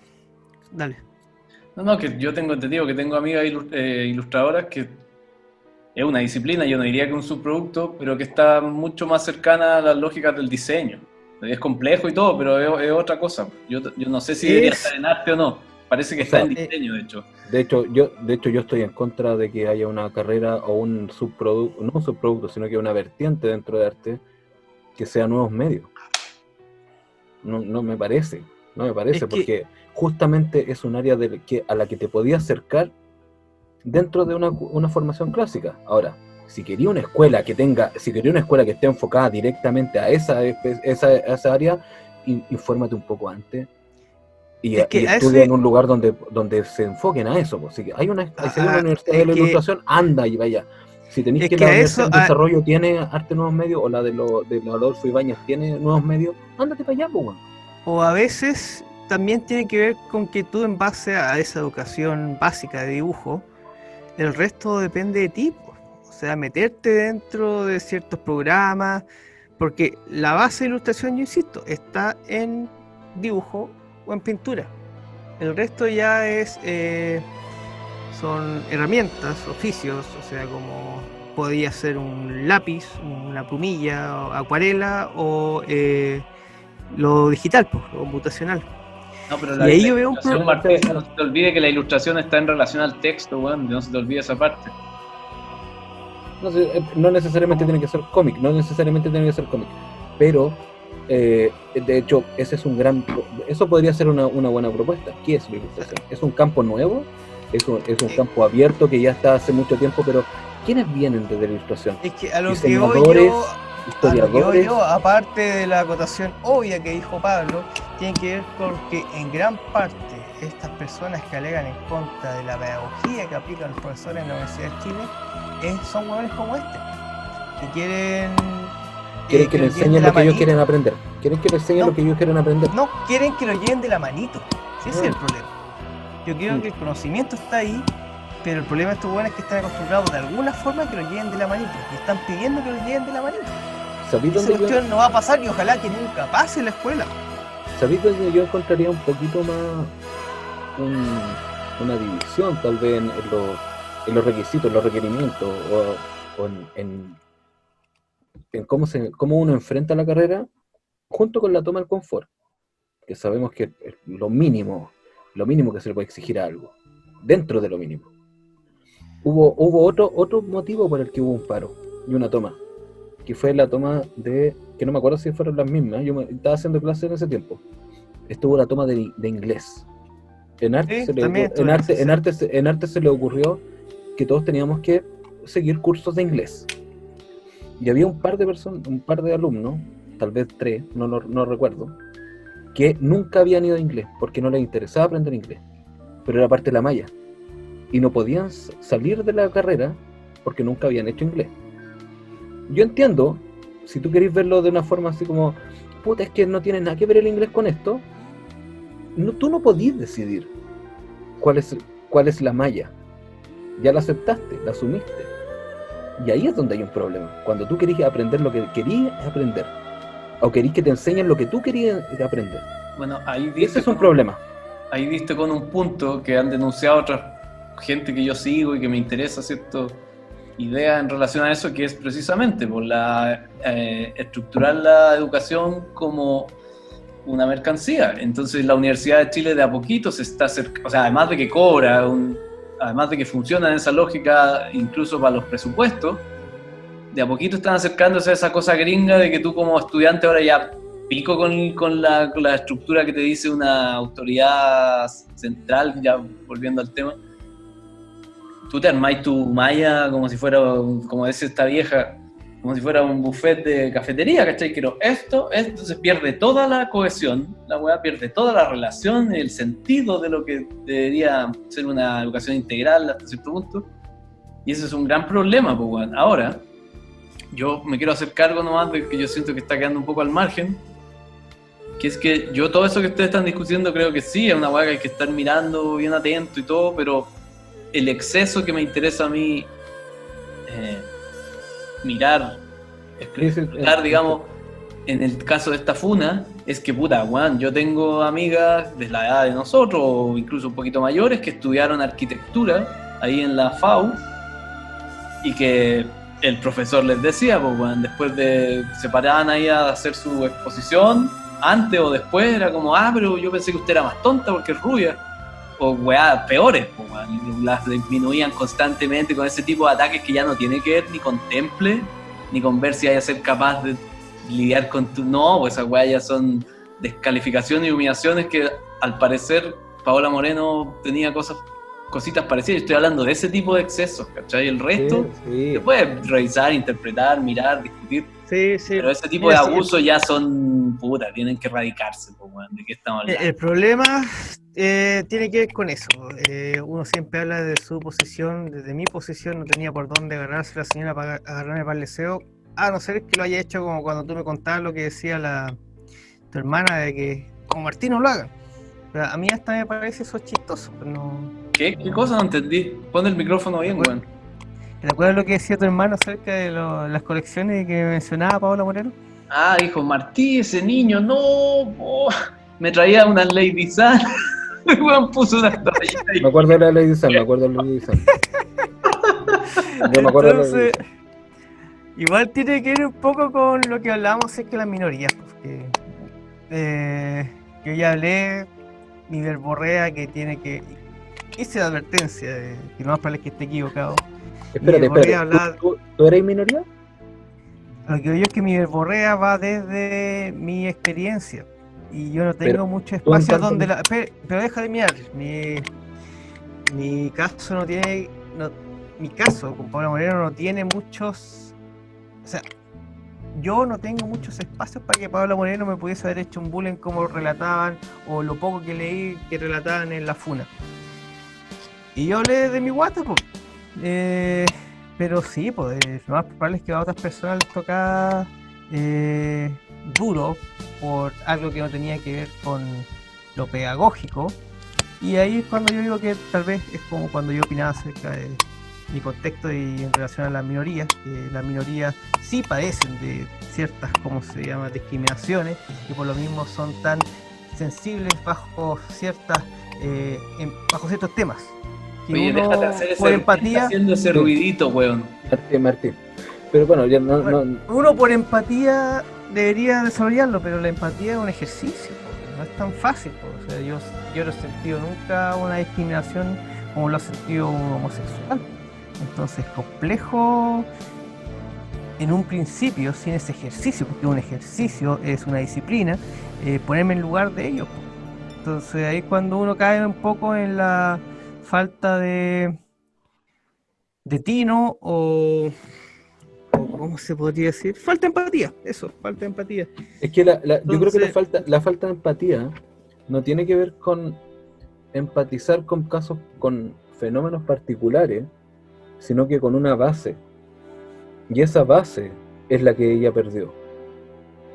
Dale. No, que yo tengo entendido que tengo amigas ilustradoras que es una disciplina, yo no diría que un subproducto, pero que está mucho más cercana a las lógicas del diseño. Es complejo y todo, pero es otra cosa. Yo no sé si debería estar en arte o no. Parece que está en diseño, de hecho. De hecho, yo estoy en contra de que haya una carrera o un subproducto, no un subproducto, sino que una vertiente dentro de arte que sea nuevos medios. No me parece, porque justamente es un área a la que te podías acercar dentro de una formación clásica. Ahora, si quería una escuela que esté enfocada directamente a esa área, infórmate un poco antes y estudia en un lugar donde se enfoquen a eso. Pues. Si hay una universidad de la ilustración, anda y vaya. Si tenéis que la Universidad de Desarrollo tiene Arte Nuevos Medios, o la de Adolfo Ibáñez tiene Nuevos Medios, ándate para allá, pues, bueno. O a veces también tiene que ver con que tú, en base a esa educación básica de dibujo, el resto depende de ti, pues. O sea, meterte dentro de ciertos programas, porque la base de ilustración, yo insisto, está en dibujo o en pintura. El resto ya son herramientas, oficios, o sea, como podía ser un lápiz, una plumilla, o acuarela, o lo digital, pues, lo computacional. No, pero y ahí yo veo un problema. No se te olvide que la ilustración está en relación al texto, weón, no se te olvide esa parte. No necesariamente tiene que ser cómic, pero de hecho eso podría ser una buena propuesta. ¿Qué es la ilustración? ¿Es un campo nuevo? ¿Es un campo abierto que ya está hace mucho tiempo? Pero ¿quiénes vienen desde la ilustración? Es que a lo que voy yo, aparte de la acotación obvia que dijo Pablo, tiene que ver con que en gran parte estas personas que alegan en contra de la pedagogía que aplican los profesores en la Universidad de Chile son hueones como que quieren que le enseñen lo que ellos quieren aprender. Quieren que le enseñen lo que ellos quieren aprender. No, quieren que lo lleven de la manito. Sí, ese es el problema. Yo creo que el conocimiento está ahí, pero el problema de estos buenos es que están acostumbrados de alguna forma que lo lleven de la manito. Y están pidiendo que lo lleven de la manito. ¿Sabéis Esa dónde cuestión no va a pasar y ojalá que nunca pase en la escuela. ¿Sabéis dónde yo encontraría un poquito más una división tal vez en los requisitos, en los requerimientos o en cómo uno enfrenta la carrera junto con la toma del confort, que sabemos que es lo mínimo que se le puede exigir a algo, dentro de lo mínimo. Hubo otro motivo por el que hubo un paro y una toma, que fue la toma que no me acuerdo si fueron las mismas, yo estaba haciendo clases en ese tiempo, estuvo la toma de inglés. En arte, Sí, en arte se le ocurrió que todos teníamos que seguir cursos de inglés. Y había un par de alumnos, tal vez 3, no recuerdo, que nunca habían ido a inglés porque no les interesaba aprender inglés. Pero era parte de la malla. Y no podían salir de la carrera porque nunca habían hecho inglés. Yo entiendo, si tú querés verlo de una forma así como, puta, es que no tiene nada que ver el inglés con esto. Tú no podís decidir cuál es la malla. Ya la aceptaste, la asumiste. Y ahí es donde hay un problema. Cuando tú querís aprender lo que querías aprender, o querís que te enseñen lo que tú querías aprender. Bueno, ahí Ese es un problema. Ahí diste con un punto que han denunciado otra gente que yo sigo y que me interesa, ¿cierto? Idea en relación a eso, que es precisamente por estructurar la educación como una mercancía. Entonces la Universidad de Chile de a poquito se está acercando, o sea, además de que cobra, además de que funciona en esa lógica incluso para los presupuestos, de a poquito están acercándose a esa cosa gringa de que tú como estudiante ahora ya pico con la estructura que te dice una autoridad central, ya volviendo al tema, tú te armáis tu malla como si fuera, como dice esta vieja, como si fuera un buffet de cafetería, ¿cachai? Pero esto se pierde toda la cohesión, la weá pierde toda la relación, el sentido de lo que debería ser una educación integral hasta cierto punto, y ese es un gran problema, pues, weón. Ahora, yo me quiero hacer cargo nomás de que yo siento que está quedando un poco al margen, que es que yo todo eso que ustedes están discutiendo creo que sí, es una weá que hay que estar mirando bien atento y todo, pero el exceso que me interesa a mí mirar, explorar, digamos, en el caso de esta funa, es que puta, weón, yo tengo amigas de la edad de nosotros, o incluso un poquito mayores, que estudiaron arquitectura ahí en la FAU, y que el profesor les decía, pues, weón, después de se paraban ahí a hacer su exposición, antes o después, era como, pero yo pensé que usted era más tonta porque es rubia. O weá, peores, pues, las disminuían constantemente con ese tipo de ataques que ya no tiene que ver ni con temple, ni con ver si hay a ser capaz de lidiar con tu... No, pues esas weá ya son descalificaciones y humillaciones que al parecer Paola Moreno tenía cositas parecidas. Estoy hablando de ese tipo de excesos, ¿cachai? El resto se puede revisar, interpretar, mirar, discutir. Sí. Pero ese tipo de abusos ya son, puta, tienen que erradicarse, pues, bueno, ¿de qué estamos hablando? El problema tiene que ver con eso. Uno siempre habla de su posición, desde mi posición no tenía por dónde agarrarse la señora para agarrarme para el deseo, a no ser que lo haya hecho como cuando tú me contabas lo que decía tu hermana, de que como Martín no lo hagan. Pero a mí hasta me parece eso chistoso. Pero no... ¿Qué cosa no entendí? Pon el micrófono bien, weón. ¿Te acuerdas lo que decía tu hermano acerca de las colecciones que mencionaba Paola Moreno? Dijo Martí, ese niño, no, me traía una Lady Sun. El weón puso una toallita ahí. Me acuerdo de la Lady Sun, Yo me acuerdo. Entonces, igual tiene que ver un poco con lo que hablábamos acerca de las minorías. Porque yo ya hablé, mi verborrea que tiene que... Hice la advertencia de que lo más probable es que esté equivocado. Espérate. ¿Tú eres minoría? Lo que digo es que mi verborrea va desde mi experiencia. Y yo no tengo mucho espacio donde la... Pero deja de mirar. Mi caso no tiene... mi caso con Paola Moreno no tiene muchos... O sea, yo no tengo muchos espacios para que Paola Moreno me pudiese haber hecho un bullying como relataban, o lo poco que leí que relataban en la funa. Y yo hablé de mi guata, pues. Pero sí, pues, lo más probable es que a otras personas les toca duro por algo que no tenía que ver con lo pedagógico, Y ahí es cuando yo digo que tal vez es como cuando yo opinaba acerca de mi contexto y en relación a las minorías, que las minorías sí padecen de ciertas, ¿cómo se llama?, discriminaciones, y por lo mismo son tan sensibles bajo bajo ciertos temas. Que Oye, uno, déjate hacer por ese, empatía, haciendo ese ruidito, weón. Martín. Pero bueno, ya no, bueno, uno por empatía debería desarrollarlo, pero la empatía es un ejercicio, no es tan fácil. O sea, yo no he sentido nunca una discriminación como lo ha sentido un homosexual. Entonces es complejo en un principio, sin ese ejercicio, porque un ejercicio es una disciplina, ponerme en lugar de ellos. Entonces ahí es cuando uno cae un poco en la falta de tino o ¿cómo se podría decir? Falta de empatía, eso, falta de empatía. es que yo creo que Entonces, la falta de empatía no tiene que ver con empatizar con casos, con fenómenos particulares, sino que con una base. Y esa base es la que ella perdió.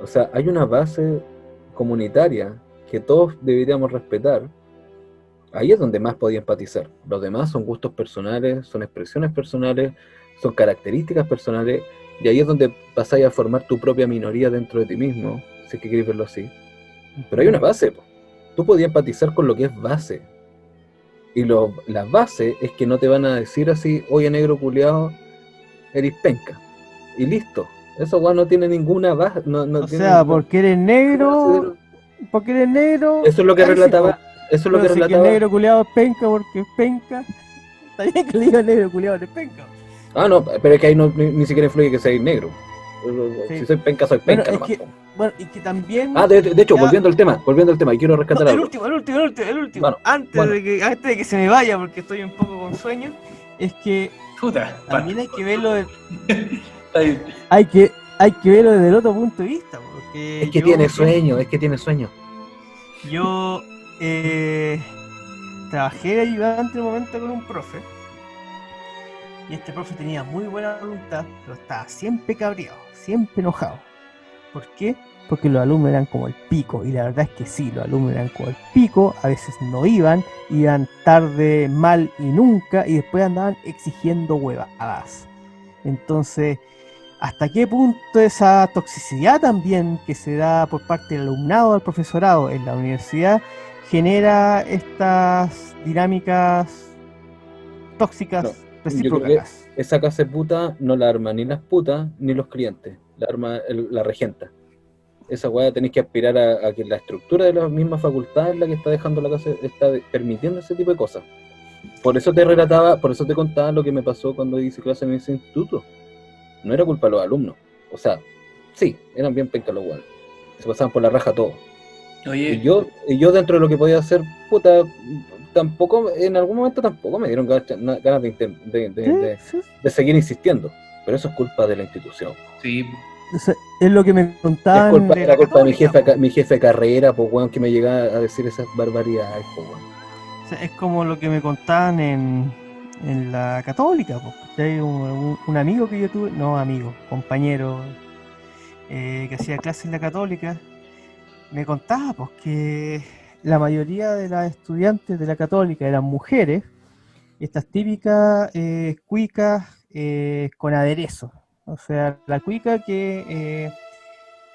O sea, hay una base comunitaria que todos deberíamos respetar. Ahí es donde más podía empatizar. Los demás son gustos personales, son expresiones personales, son características personales, y ahí es donde pasáis a formar tu propia minoría dentro de ti mismo, si es que queréis verlo así. Pero hay una base, po. Tú podías empatizar con lo que es base. Y la base es que no te van a decir así, oye negro culiado, eres penca. Y listo. Eso weón no tiene ninguna base. o sea, porque eres negro, Eso es lo que ahí sí, po. relataba. Eso es lo Pero que si que el relataba. negro culiado es penca porque es penca, está bien que le diga negro culiado es penca. Ah, no, pero es que ahí ni siquiera influye que seáis negro. Sí. Si soy penca, soy Bueno, penca. es Nomás, que, po. bueno, y que también... Ah, de hecho, ya- volviendo al tema, y quiero rescatar No, el algo. último. Bueno, antes bueno. de que se me vaya, porque estoy un poco con sueño, es que Puta, también hay que verlo Ahí. hay que verlo desde el otro punto de vista, porque Es que tiene sueño. Yo trabajé de ayudante en un momento con un profe, y este profe tenía muy buena voluntad, pero estaba siempre cabreado, siempre enojado. ¿Por qué? Porque los alumnos eran como el pico, y la verdad es que sí, los alumnos eran como el pico, a veces no iban tarde, mal y nunca, y después andaban exigiendo huevadas. Entonces, ¿hasta qué punto esa toxicidad también que se da por parte del alumnado al profesorado en la universidad genera estas dinámicas tóxicas No, yo creo que recíprocas? esa casa de puta no la arman ni las putas ni los clientes, la arma la regenta. Esa weá tenéis que aspirar a que la estructura de la misma facultad es la que está dejando la casa, está permitiendo ese tipo de cosas. Por eso te contaba lo que me pasó cuando hice clase en ese instituto. No era culpa de los alumnos. O sea, sí, eran bien pencas los weones. Se pasaban por la raja todo. Oye, Y yo dentro de lo que podía hacer, puta, tampoco, en algún momento tampoco me dieron ganas de seguir insistiendo. Pero eso es culpa de la institución. sí, O sea, es lo que me contaban de Era la culpa de Católica, mi jefe de carrera, pues weón, que me llegaba a decir esas barbaridades, pues weón. o sea, es como lo que me contaban en la Católica, porque hay un amigo que yo tuve, no amigo, compañero, que hacía clases en la Católica, me contaba pues que la mayoría de las estudiantes de la Católica eran mujeres, y estas típicas cuicas con aderezo. O sea, la cuica que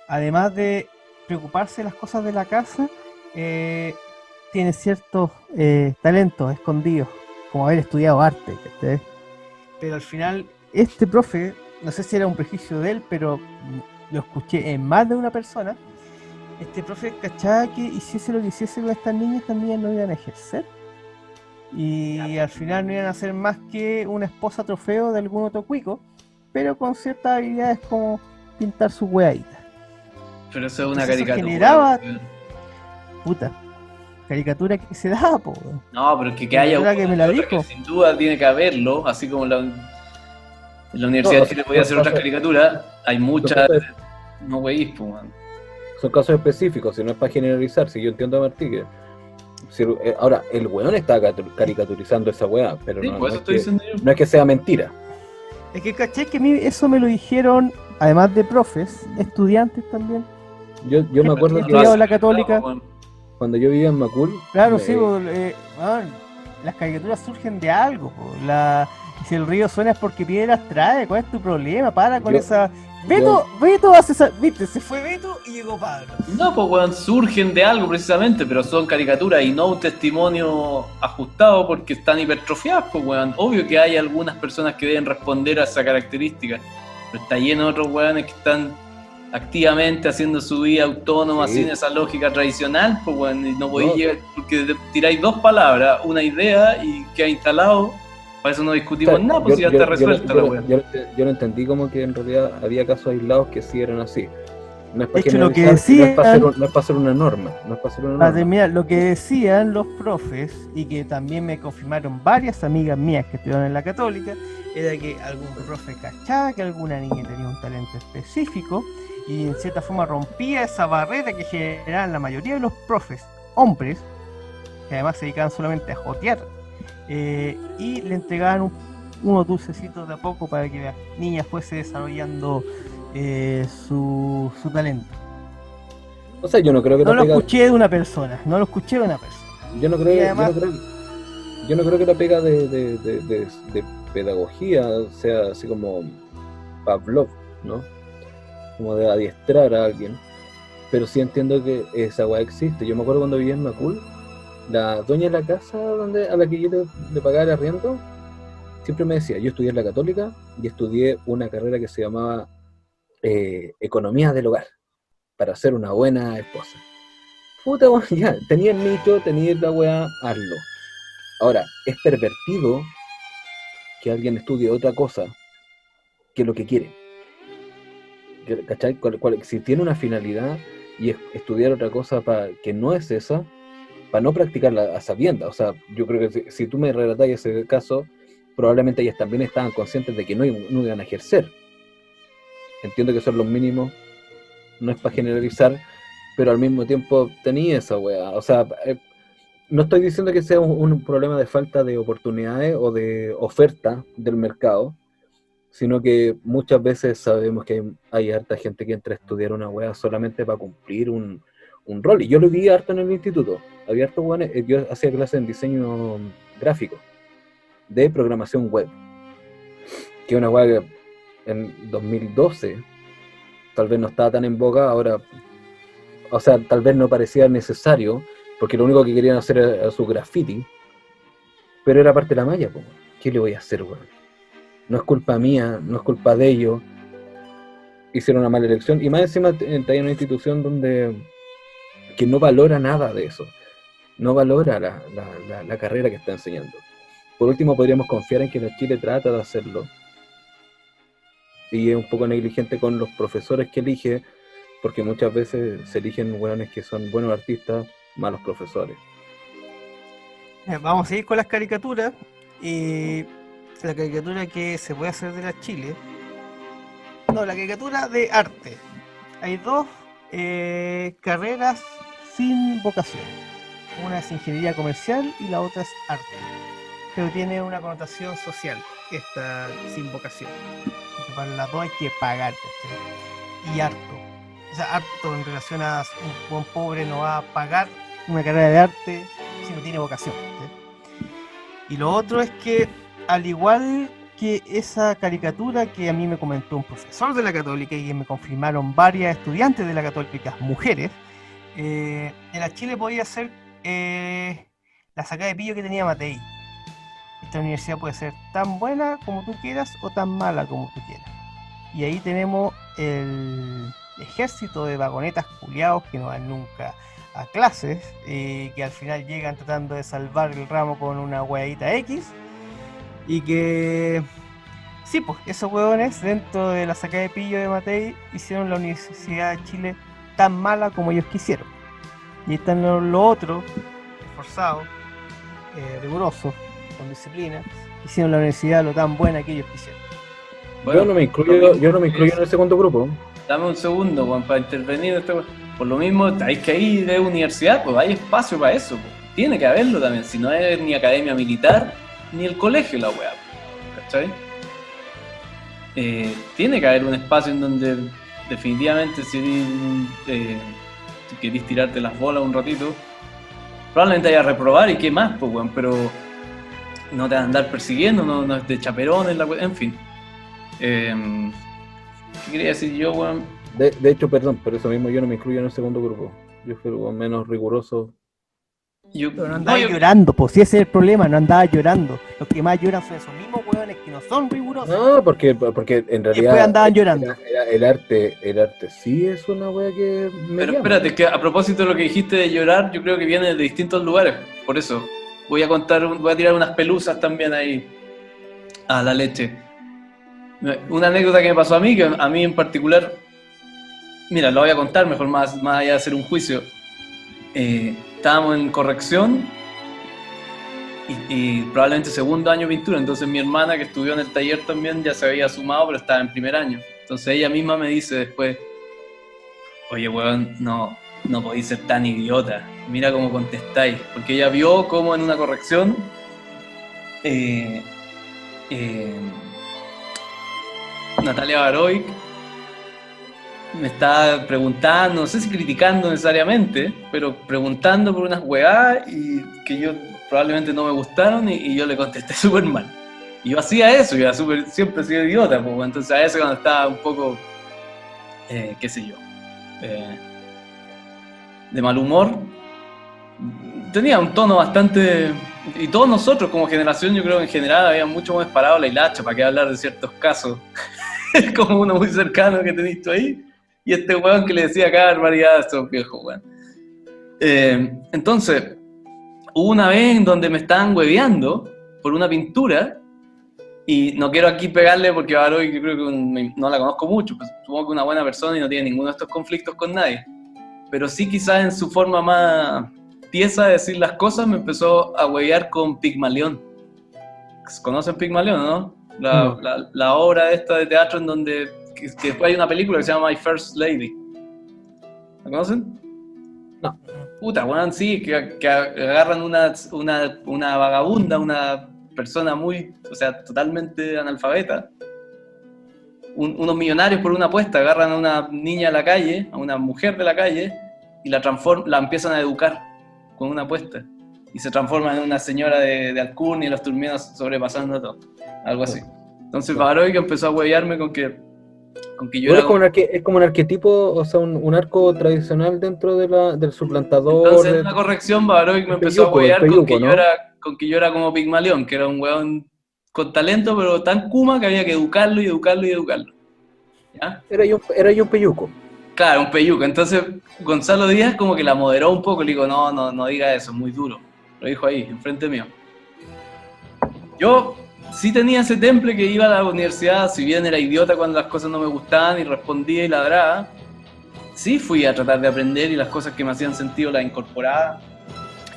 además de preocuparse de las cosas de la casa, tiene ciertos talentos escondidos, como haber estudiado arte, ¿sí? Pero al final, este profe, no sé si era un prejuicio de él, pero lo escuché en más de una persona. Este profe cachaba que hiciese lo que hiciese con estas niñas no iban a ejercer. Y al final no iban a ser más que una esposa trofeo de algún otro cuico, pero con ciertas habilidades como pintar su hueadita. pero eso es una Entonces eso caricatura. generaba- weón. Puta, caricatura que se da, po. Weón. No, pero que haya Caricatura uno que me y la otro, dijo. que sin duda tiene que haberlo, así como en la Universidad No, de Chile podía hacer otras caricaturas, hay muchas, no weís, pues, man. Son casos específicos, si no es para generalizar, si yo entiendo a Martí que... ahora, el weón está caricaturizando esa weá, pero Sí, no, por eso estoy diciendo yo. no es que sea mentira. Es que caché que a mí eso me lo dijeron, además de profes, estudiantes también. Yo me acuerdo he que... estudiado en la Católica. cuando yo vivía en Macul, Claro, sí, bueno, las caricaturas surgen de algo. Si el río suena es porque piedras trae. ¿Cuál es tu problema? Para con esa. Beto hace esa. Viste, se fue Beto y llegó Pablo. No, pues weón, surgen de algo precisamente, pero son caricaturas y no un testimonio ajustado porque están hipertrofiadas, pues weón. Obvio que hay algunas personas que deben responder a esa característica, pero está lleno de otros weones que están activamente haciendo su vida autónoma sin esa lógica tradicional, pues weón, y no podéis llegar, porque tiráis 2 palabras, una idea y queda instalado. Para eso no discutimos nada, pues ya está resuelta la weá. Yo lo entendí como que en realidad había casos aislados que sí eran así. No es para De hecho, lo que generalizar, decían, no es para hacer una norma. para terminar, lo que decían los profes, y que también me confirmaron varias amigas mías que estudiaron en la Católica, era que algún profe cachaba que alguna niña tenía un talento específico y en cierta forma rompía esa barrera que generaban la mayoría de los profes, hombres, que además se dedicaban solamente a jotear, y le entregaban unos dulcecitos de a poco para que la niña fuese desarrollando su talento. O sea, yo no creo que No lo pega... escuché de una persona, Yo no creo, además... yo no creo que la pega de pedagogía sea así como Pavlov, ¿no? Como de adiestrar a alguien. Pero sí entiendo que esa weá existe. Yo me acuerdo cuando vivía en Macul, la dueña de la casa a la que yo le pagaba el arriendo, siempre me decía, yo estudié en la Católica y estudié una carrera que se llamaba Economía del Hogar, para ser una buena esposa. Puta, weá, ya, tenía el nicho, tenía la weá, hazlo. Ahora, es pervertido que alguien estudie otra cosa que lo que quiere. ¿Cachai? Si tiene una finalidad y estudiar otra cosa que no es esa, para no practicarla a sabiendas. O sea, yo creo que si tú me relatas ese caso, probablemente ellas también estaban conscientes de que no iban a ejercer. Entiendo que son los mínimos, no es para generalizar, pero al mismo tiempo tenía esa weá. O sea, no estoy diciendo que sea un problema de falta de oportunidades o de oferta del mercado, sino que muchas veces sabemos que hay harta gente que entra a estudiar una weá solamente para cumplir un rol. Y yo lo vi harto en el instituto. Había harto weones, yo hacía clases en diseño gráfico, de programación web, que es una weá que en 2012 tal vez no estaba tan en boga, ahora, o sea, tal vez no parecía necesario, porque lo único que querían hacer era su graffiti, pero era parte de la malla, po. ¿Qué le voy a hacer, weón? No es culpa mía, no es culpa de ellos, hicieron una mala elección, y más encima está en una institución que no valora nada de eso, no valora la carrera que está enseñando. Por último, podríamos confiar en que la Chile trata de hacerlo, y es un poco negligente con los profesores que elige, porque muchas veces se eligen hueones que son buenos artistas, malos profesores. Vamos a seguir con las caricaturas. La caricatura que se puede hacer de la Chile. No, la caricatura de arte. Hay 2 carreras sin vocación. Una es ingeniería comercial y la otra es arte. Pero tiene una connotación social, esta sin vocación. Porque para las 2 hay que pagar, ¿sí? Y harto. O sea, harto en relación a un buen pobre no va a pagar una carrera de arte si no tiene vocación, ¿sí? Y lo otro es que, al igual que esa caricatura que a mí me comentó un profesor de la Católica y que me confirmaron varias estudiantes de la Católica, mujeres, en la Chile podía ser la sacada de pillo que tenía Matei. Esta universidad puede ser tan buena como tú quieras o tan mala como tú quieras. Y ahí tenemos el ejército de vagonetas culiados que no van nunca a clases, que al final llegan tratando de salvar el ramo con una hueadita X, y que sí, pues esos hueones dentro de la sacada de pillo de Matei hicieron la Universidad de Chile tan mala como ellos quisieron. Y están los otros, esforzados, rigurosos, con disciplina, hicieron la universidad lo tan buena que ellos quisieron. Bueno, yo no me incluyo en el segundo grupo. Dame un segundo, Juan, para intervenir. Por lo mismo, hay que ir de universidad, pues hay espacio para eso. Pues. Tiene que haberlo también, si no es ni academia militar, ni el colegio la weá. ¿Cachai? Tiene que haber un espacio en donde definitivamente si querés tirarte las bolas un ratito, probablemente vaya a reprobar y qué más, pues, weón, pero no te van a andar persiguiendo, no es de chaperones, en fin. ¿Qué quería decir yo, weón? De hecho, perdón, por eso mismo yo no me incluyo en el segundo grupo. Yo fui el menos riguroso. Pero no andaba llorando, pues si ese es el problema, no andaba llorando. Los que más lloran son esos mismos hueones que no son rigurosos. No, porque en realidad Después andaban llorando. El arte sí es una wea que me Pero llama. espérate, que a propósito de lo que dijiste de llorar, yo creo que viene de distintos lugares. Por eso, voy a tirar unas pelusas también ahí a la leche. Una anécdota que me pasó a mí, que a mí en particular, mira, lo voy a contar mejor, más allá de hacer un juicio. Estábamos en corrección y probablemente segundo año de pintura, entonces mi hermana que estudió en el taller también ya se había sumado, pero estaba en primer año. Entonces ella misma me dice después, oye, weón, no podéis ser tan idiota, mira cómo contestáis, porque ella vio cómo en una corrección Natalia Baroic me estaba preguntando, no sé si criticando necesariamente, pero preguntando por unas weá y que yo probablemente no me gustaron y yo le contesté súper mal. Y yo hacía eso, yo era siempre he sido idiota, pues, entonces a veces cuando estaba un poco, qué sé yo, de mal humor, tenía un tono bastante... Y todos nosotros como generación, yo creo que en general había mucho más parado la hilacha, para qué hablar de ciertos casos. Como uno muy cercano que tenés tú ahí. Y este weón que le decía cada barbaridad a estos viejos, weón. Entonces, hubo una vez en donde me estaban hueveando por una pintura, y no quiero aquí pegarle porque Baroy yo creo que no la conozco mucho, pues supongo que una buena persona y no tiene ninguno de estos conflictos con nadie. Pero sí quizás en su forma más tiesa de decir las cosas me empezó a huevear con Pigmalión. ¿Conocen Pigmalión, no? La obra esta de teatro en donde que después hay una película que se llama My First Lady. ¿La conocen? No. Puta, bueno, sí, que agarran una vagabunda, una persona muy, o sea, totalmente analfabeta. Unos millonarios por una apuesta agarran a una niña de la calle, a una mujer de la calle, y la empiezan a educar con una apuesta. Y se transforma en una señora de alcurnia y los terminan sobrepasando todo. Algo así. Entonces Baroica empezó a huevearme con que yo era es como un arquetipo, o sea, un arco tradicional dentro del suplantador. Entonces en una corrección Baroica me empezó a huevear con que yo era como Pigmalión, que era un hueón con talento, pero tan kuma que había que educarlo y educarlo y educarlo. ¿Ya? Era yo un peyuco. Claro, un peyuco. Entonces Gonzalo Díaz como que la moderó un poco, le digo, no diga eso, es muy duro. Lo dijo ahí, enfrente mío. Yo sí tenía ese temple que iba a la universidad, si bien era idiota cuando las cosas no me gustaban y respondía y ladraba, sí fui a tratar de aprender y las cosas que me hacían sentido las incorporaba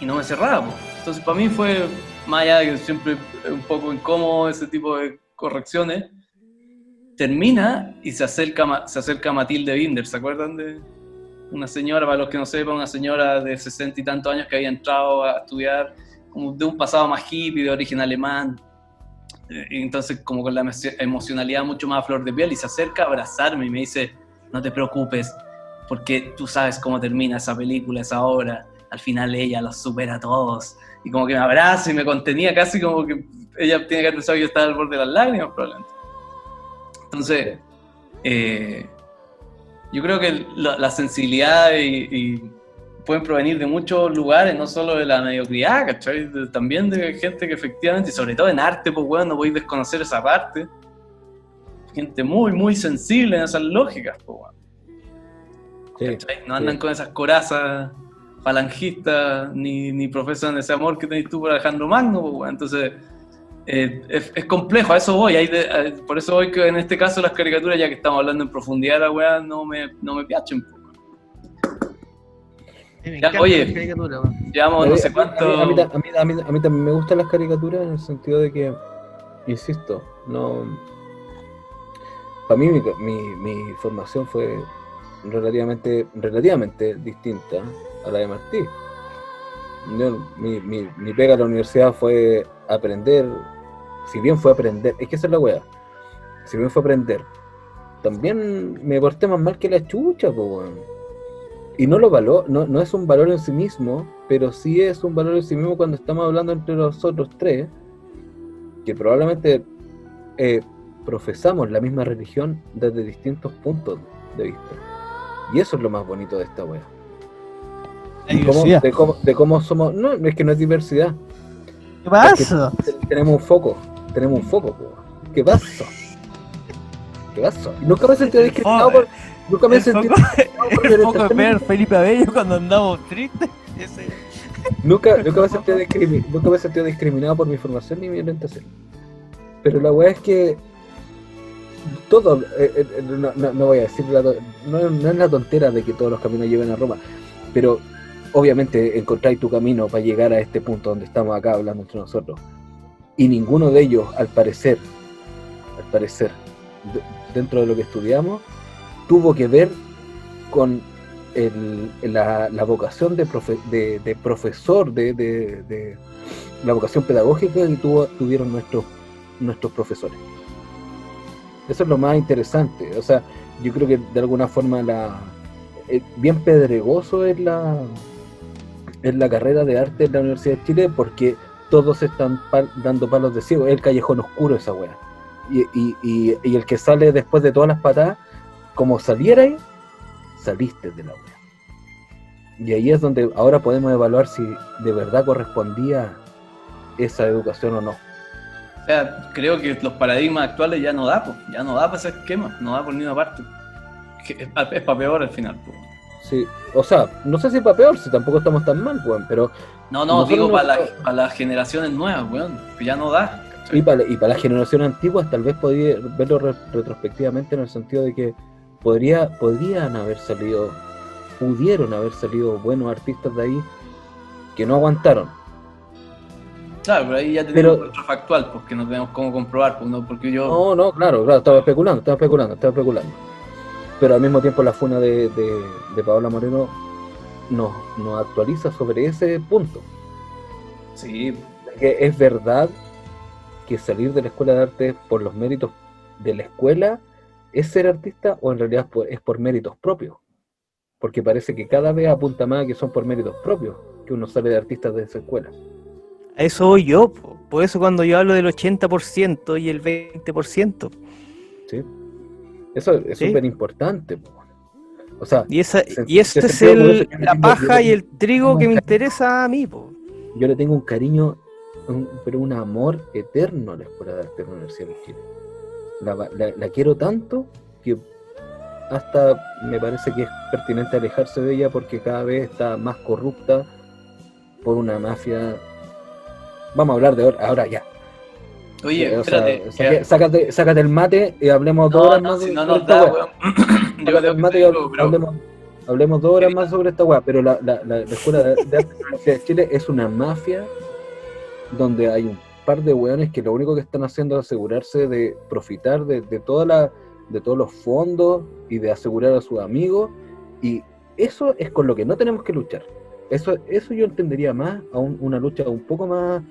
y no me cerraba. Entonces para mí fue, más allá de que siempre un poco incómodo ese tipo de correcciones, termina y se acerca Matilde Binder, ¿se acuerdan de una señora, para los que no sepan, una señora de 60 y tantos años que había entrado a estudiar como de un pasado más hippie, de origen alemán, y entonces como con la emocionalidad mucho más a flor de piel, y se acerca a abrazarme y me dice, no te preocupes, porque tú sabes cómo termina esa película, esa obra, al final ella los supera a todos, y como que me abraza y me contenía casi como que ella tiene que haber pensado que yo estaba al borde de las lágrimas probablemente. Entonces, yo creo que la sensibilidad y pueden provenir de muchos lugares, no solo de la mediocridad, ¿cachai? También de gente que efectivamente, y sobre todo en arte, pues bueno, no podéis desconocer esa parte. Gente muy, muy sensible en esas lógicas, pues bueno. Sí, no andan con esas corazas falangistas, ni profesan ese amor que tenés tú por Alejandro Magno, pues bueno. Entonces, es complejo, a eso voy. Por eso voy que en este caso las caricaturas, ya que estamos hablando en profundidad, la weá, no me piachen, pues. Oye, llevamos no sé cuánto... A mí también me gustan las caricaturas en el sentido de que, insisto, no... Para mí mi formación fue relativamente distinta a la de Martí. Mi pega a la universidad fue aprender, si bien fue aprender, es que esa es la wea, si bien fue aprender, también me porté más mal que la chucha, pues weón. Y no lo valor, no es un valor en sí mismo, pero sí es un valor en sí mismo cuando estamos hablando entre nosotros tres, que probablemente profesamos la misma religión desde distintos puntos de vista. Y eso es lo más bonito de esta wea. De cómo somos. No, es que no es diversidad. ¿Qué pasa? Tenemos un foco, po. ¿Qué pasó? Nunca me he sentido discriminado por. Nunca me he sentido discriminado por El foco de ver Felipe Abello cuando andamos tristes. Nunca me he sentido discriminado por mi formación ni mi orientación. Pero la weá es que todo, no voy a decir, no es la tontera de que todos los caminos lleven a Roma, pero obviamente encontráis tu camino para llegar a este punto donde estamos acá hablando entre nosotros. Y ninguno de ellos, al parecer, dentro de lo que estudiamos, tuvo que ver con la vocación de profesor, de la vocación pedagógica que tuvieron nuestros profesores. Eso es lo más interesante. O sea, yo creo que de alguna forma bien pedregoso es la carrera de arte en la Universidad de Chile, porque todos están dando palos de ciego. Es el callejón oscuro esa wea. Y el que sale después de todas las patadas, como salierais, saliste de la wea. Y ahí es donde ahora podemos evaluar si de verdad correspondía esa educación o no. O sea, creo que los paradigmas actuales ya no da para ese esquema, no da por ninguna parte. Es para peor al final, pues. Sí, o sea, no sé si para peor, si tampoco estamos tan mal, weón, pero... No, digo para las generaciones nuevas, weón, que ya no da. Y para las generaciones antiguas tal vez podría verlo retrospectivamente, en el sentido de que pudieron haber salido buenos artistas de ahí que no aguantaron. Claro, pero ahí ya tenemos un contrafactual, pues, que no tenemos cómo comprobar, pues, no, porque yo... No, claro, estaba especulando. Pero al mismo tiempo la funa de Paola Moreno nos actualiza sobre ese punto. Sí. Que es verdad que salir de la escuela de arte por los méritos de la escuela es ser artista, o en realidad es por méritos propios. Porque parece que cada vez apunta más a que son por méritos propios que uno sale de artistas de esa escuela. A eso voy yo, por eso cuando yo hablo del 80% y el 20%. Sí. Eso es súper importante. O sea, y esta es la paja y el trigo que me interesa a mí. Yo le tengo un cariño, pero un amor eterno a la Escuela de Arte de la Universidad de Chile. La quiero tanto que hasta me parece que es pertinente alejarse de ella, porque cada vez está más corrupta por una mafia. Vamos a hablar de ahora ya. Oye, espérate. Sácate el mate y hablemos 2 horas más. Si no nos da, weón. Hablemos 2 horas más sobre esta weá. Pero la Escuela de Arte de la Universidad de Chile es una mafia donde hay un par de weones que lo único que están haciendo es asegurarse de profitar de todos los fondos y de asegurar a sus amigos. Y eso es con lo que no tenemos que luchar. Eso yo entendería más a una lucha un poco más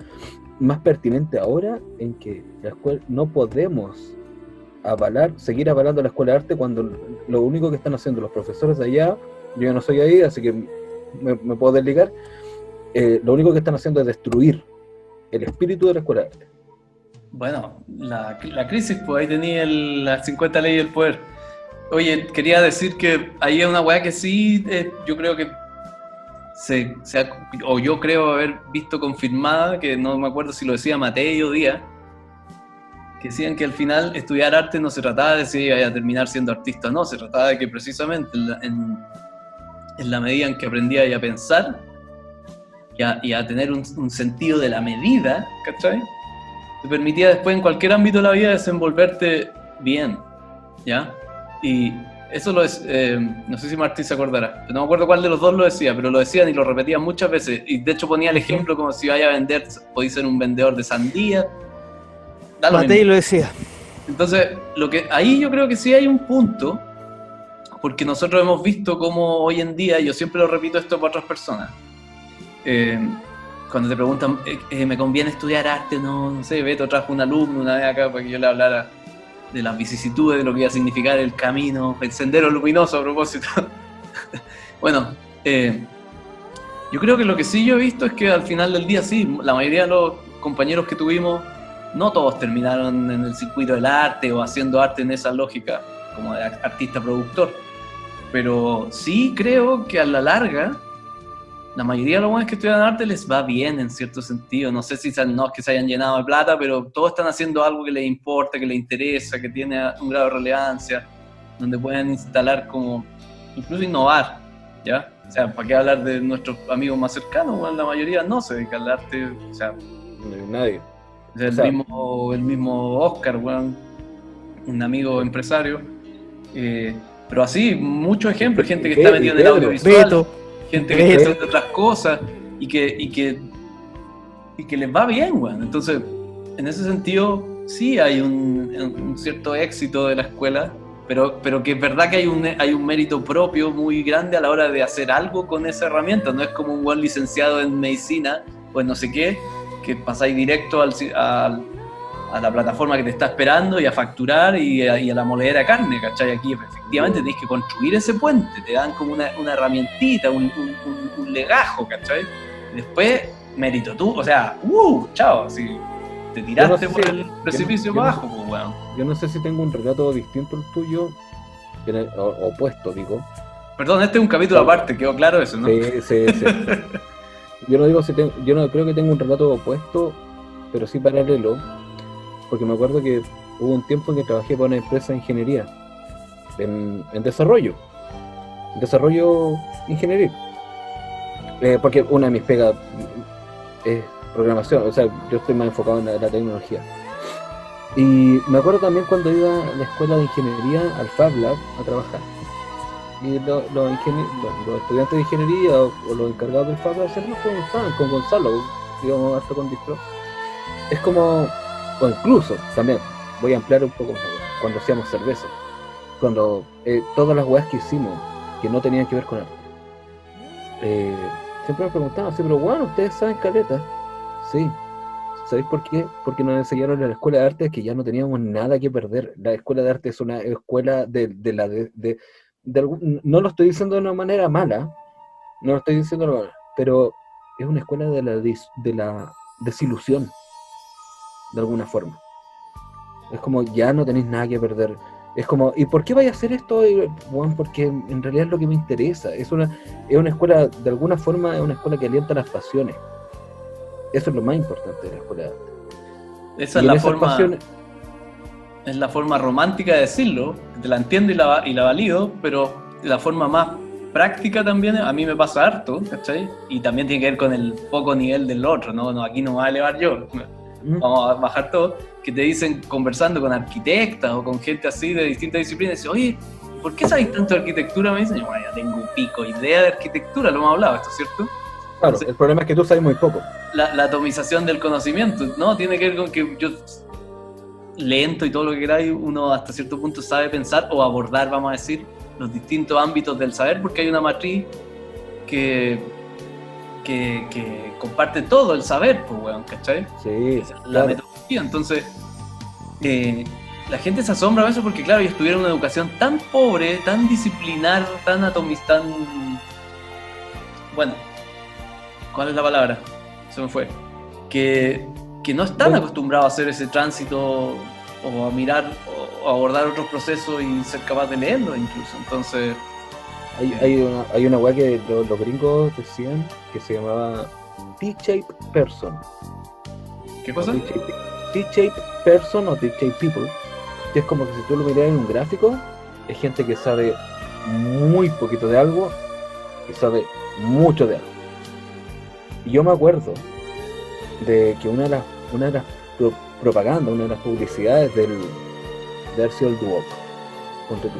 pertinente ahora, en que la escuela no podemos seguir avalando la Escuela de Arte cuando lo único que están haciendo los profesores de allá, yo ya no soy ahí, así que me puedo desligar, lo único que están haciendo es destruir el espíritu de la Escuela de Arte. Bueno, la crisis, pues ahí tenía las 50 leyes del poder. Oye, quería decir que ahí hay una weá que sí, yo creo que yo creo haber visto confirmada, que no me acuerdo si lo decía Mateo o Díaz, que decían que al final estudiar arte no se trataba de si iba a terminar siendo artista o no, se trataba de que precisamente en la medida en que aprendías a pensar y a tener un sentido de la medida, ¿cachai? Te permitía después en cualquier ámbito de la vida desenvolverte bien, ¿ya? Y eso no sé si Martín se acordará, no me acuerdo cuál de los dos lo decía, pero lo decían y lo repetían muchas veces, y de hecho ponía el ejemplo como si vaya a vender, podéis ser un vendedor de sandía. Matei lo decía. Entonces, ahí yo creo que sí hay un punto, porque nosotros hemos visto cómo hoy en día, yo siempre lo repito esto para otras personas, cuando te preguntan, ¿me conviene estudiar arte? No sé, Beto trajo un alumno una vez acá para que yo le hablara de las vicisitudes, de lo que iba a significar el camino, el sendero luminoso a propósito. Bueno, yo creo que lo que sí yo he visto es que al final del día sí, la mayoría de los compañeros que tuvimos, no todos terminaron en el circuito del arte o haciendo arte en esa lógica, como de artista-productor. Pero sí creo que a la larga, la mayoría de los buenos que estudian arte les va bien en cierto sentido. No sé si no es que se hayan llenado de plata, pero todos están haciendo algo que les importa, que les interesa, que tiene un grado de relevancia, donde pueden instalar como, incluso innovar, ¿ya? O sea, ¿para qué hablar de nuestros amigos más cercanos? Bueno, la mayoría no se dedica al arte, o sea, Nadie. o sea, el mismo Oscar, bueno, un amigo empresario, pero así, muchos ejemplos, gente que está metida en el audiovisual, Beto. gente que está haciendo otras cosas y que les va bien, weón. Entonces, en ese sentido, sí hay un cierto éxito de la escuela, pero que es verdad que hay un mérito propio muy grande a la hora de hacer algo con esa herramienta. No es como un buen licenciado en medicina o en no sé qué, que pasáis directo a la plataforma que te está esperando y a facturar y a la moledera de carne, ¿cachai? Aquí efectivamente tenés que construir ese puente, te dan como una herramientita, un legajo, ¿cachai? Después, mérito tú, o sea, chao, si te tiraste por el precipicio para abajo, pues, weón. Yo no sé si tengo un relato distinto al tuyo, opuesto, digo. Perdón, este es un capítulo aparte, quedó claro eso, ¿no? Sí. Yo no digo yo no creo que tenga un relato opuesto, pero sí paralelo, porque me acuerdo que hubo un tiempo en que trabajé para una empresa de ingeniería, en desarrollo ingeniería, porque una de mis pegas es programación, o sea, yo estoy más enfocado en la tecnología. Y me acuerdo también cuando iba a la escuela de ingeniería, al Fab Lab, a trabajar. Y los estudiantes de ingeniería o los encargados del Fab Lab siempre nos preguntaban, con Gonzalo, digamos, hasta con Distro. Es como, o incluso, también, voy a ampliar un poco más, cuando hacíamos cerveza. Cuando todas las weas que hicimos, que no tenían que ver con arte, siempre nos preguntaban, sí, pero bueno, ¿ustedes saben caleta? Sí. ¿Sabéis por qué? Porque nos enseñaron en la escuela de arte que ya no teníamos nada que perder. La escuela de arte es una escuela no lo estoy diciendo de una manera mala, pero es una escuela de la desilusión, de alguna forma. Es como, ya no tenéis nada que perder. Es como, ¿y por qué vais a hacer esto? Bueno, porque en realidad es lo que me interesa. Es una escuela, de alguna forma, es una escuela que alienta las pasiones. Eso es lo más importante de la escuela de arte. Esa es la forma, es la forma romántica de decirlo, te la entiendo y la valido, pero la forma más práctica también, a mí me pasa harto, ¿cachai? Y también tiene que ver con el poco nivel del otro, ¿no? Aquí no va a elevar yo, vamos a bajar todo, que te dicen, conversando con arquitectas o con gente así de distintas disciplinas, dicen, oye, ¿por qué sabes tanto de arquitectura? Me dicen, bueno, ya tengo un pico idea de arquitectura, lo hemos hablado, ¿esto es cierto? Claro, el problema es que tú sabes muy poco. La atomización del conocimiento, ¿no? Tiene que ver con que yo, lento y todo lo que queráis, uno hasta cierto punto sabe pensar o abordar, vamos a decir, los distintos ámbitos del saber, porque hay una matriz que comparte todo el saber, pues, weón, ¿cachai? Sí, La metodología. Entonces, la gente se asombra a eso porque, claro, ellos tuvieron una educación tan pobre, tan disciplinar, tan atomizada, bueno, ¿cuál es la palabra? Se me fue. Que no están acostumbrados a hacer ese tránsito o a mirar o a abordar otros procesos y ser capaz de leerlos incluso. Entonces, hay una weá que los gringos decían que se llamaba T-shaped person. ¿qué cosa? T-shaped person o T-shaped people, que es como que si tú lo miras en un gráfico, es gente que sabe muy poquito de algo y sabe mucho de algo. Y yo me acuerdo de que una de las propagandas, una de las publicidades de haber sido el Duoc, ponte tú,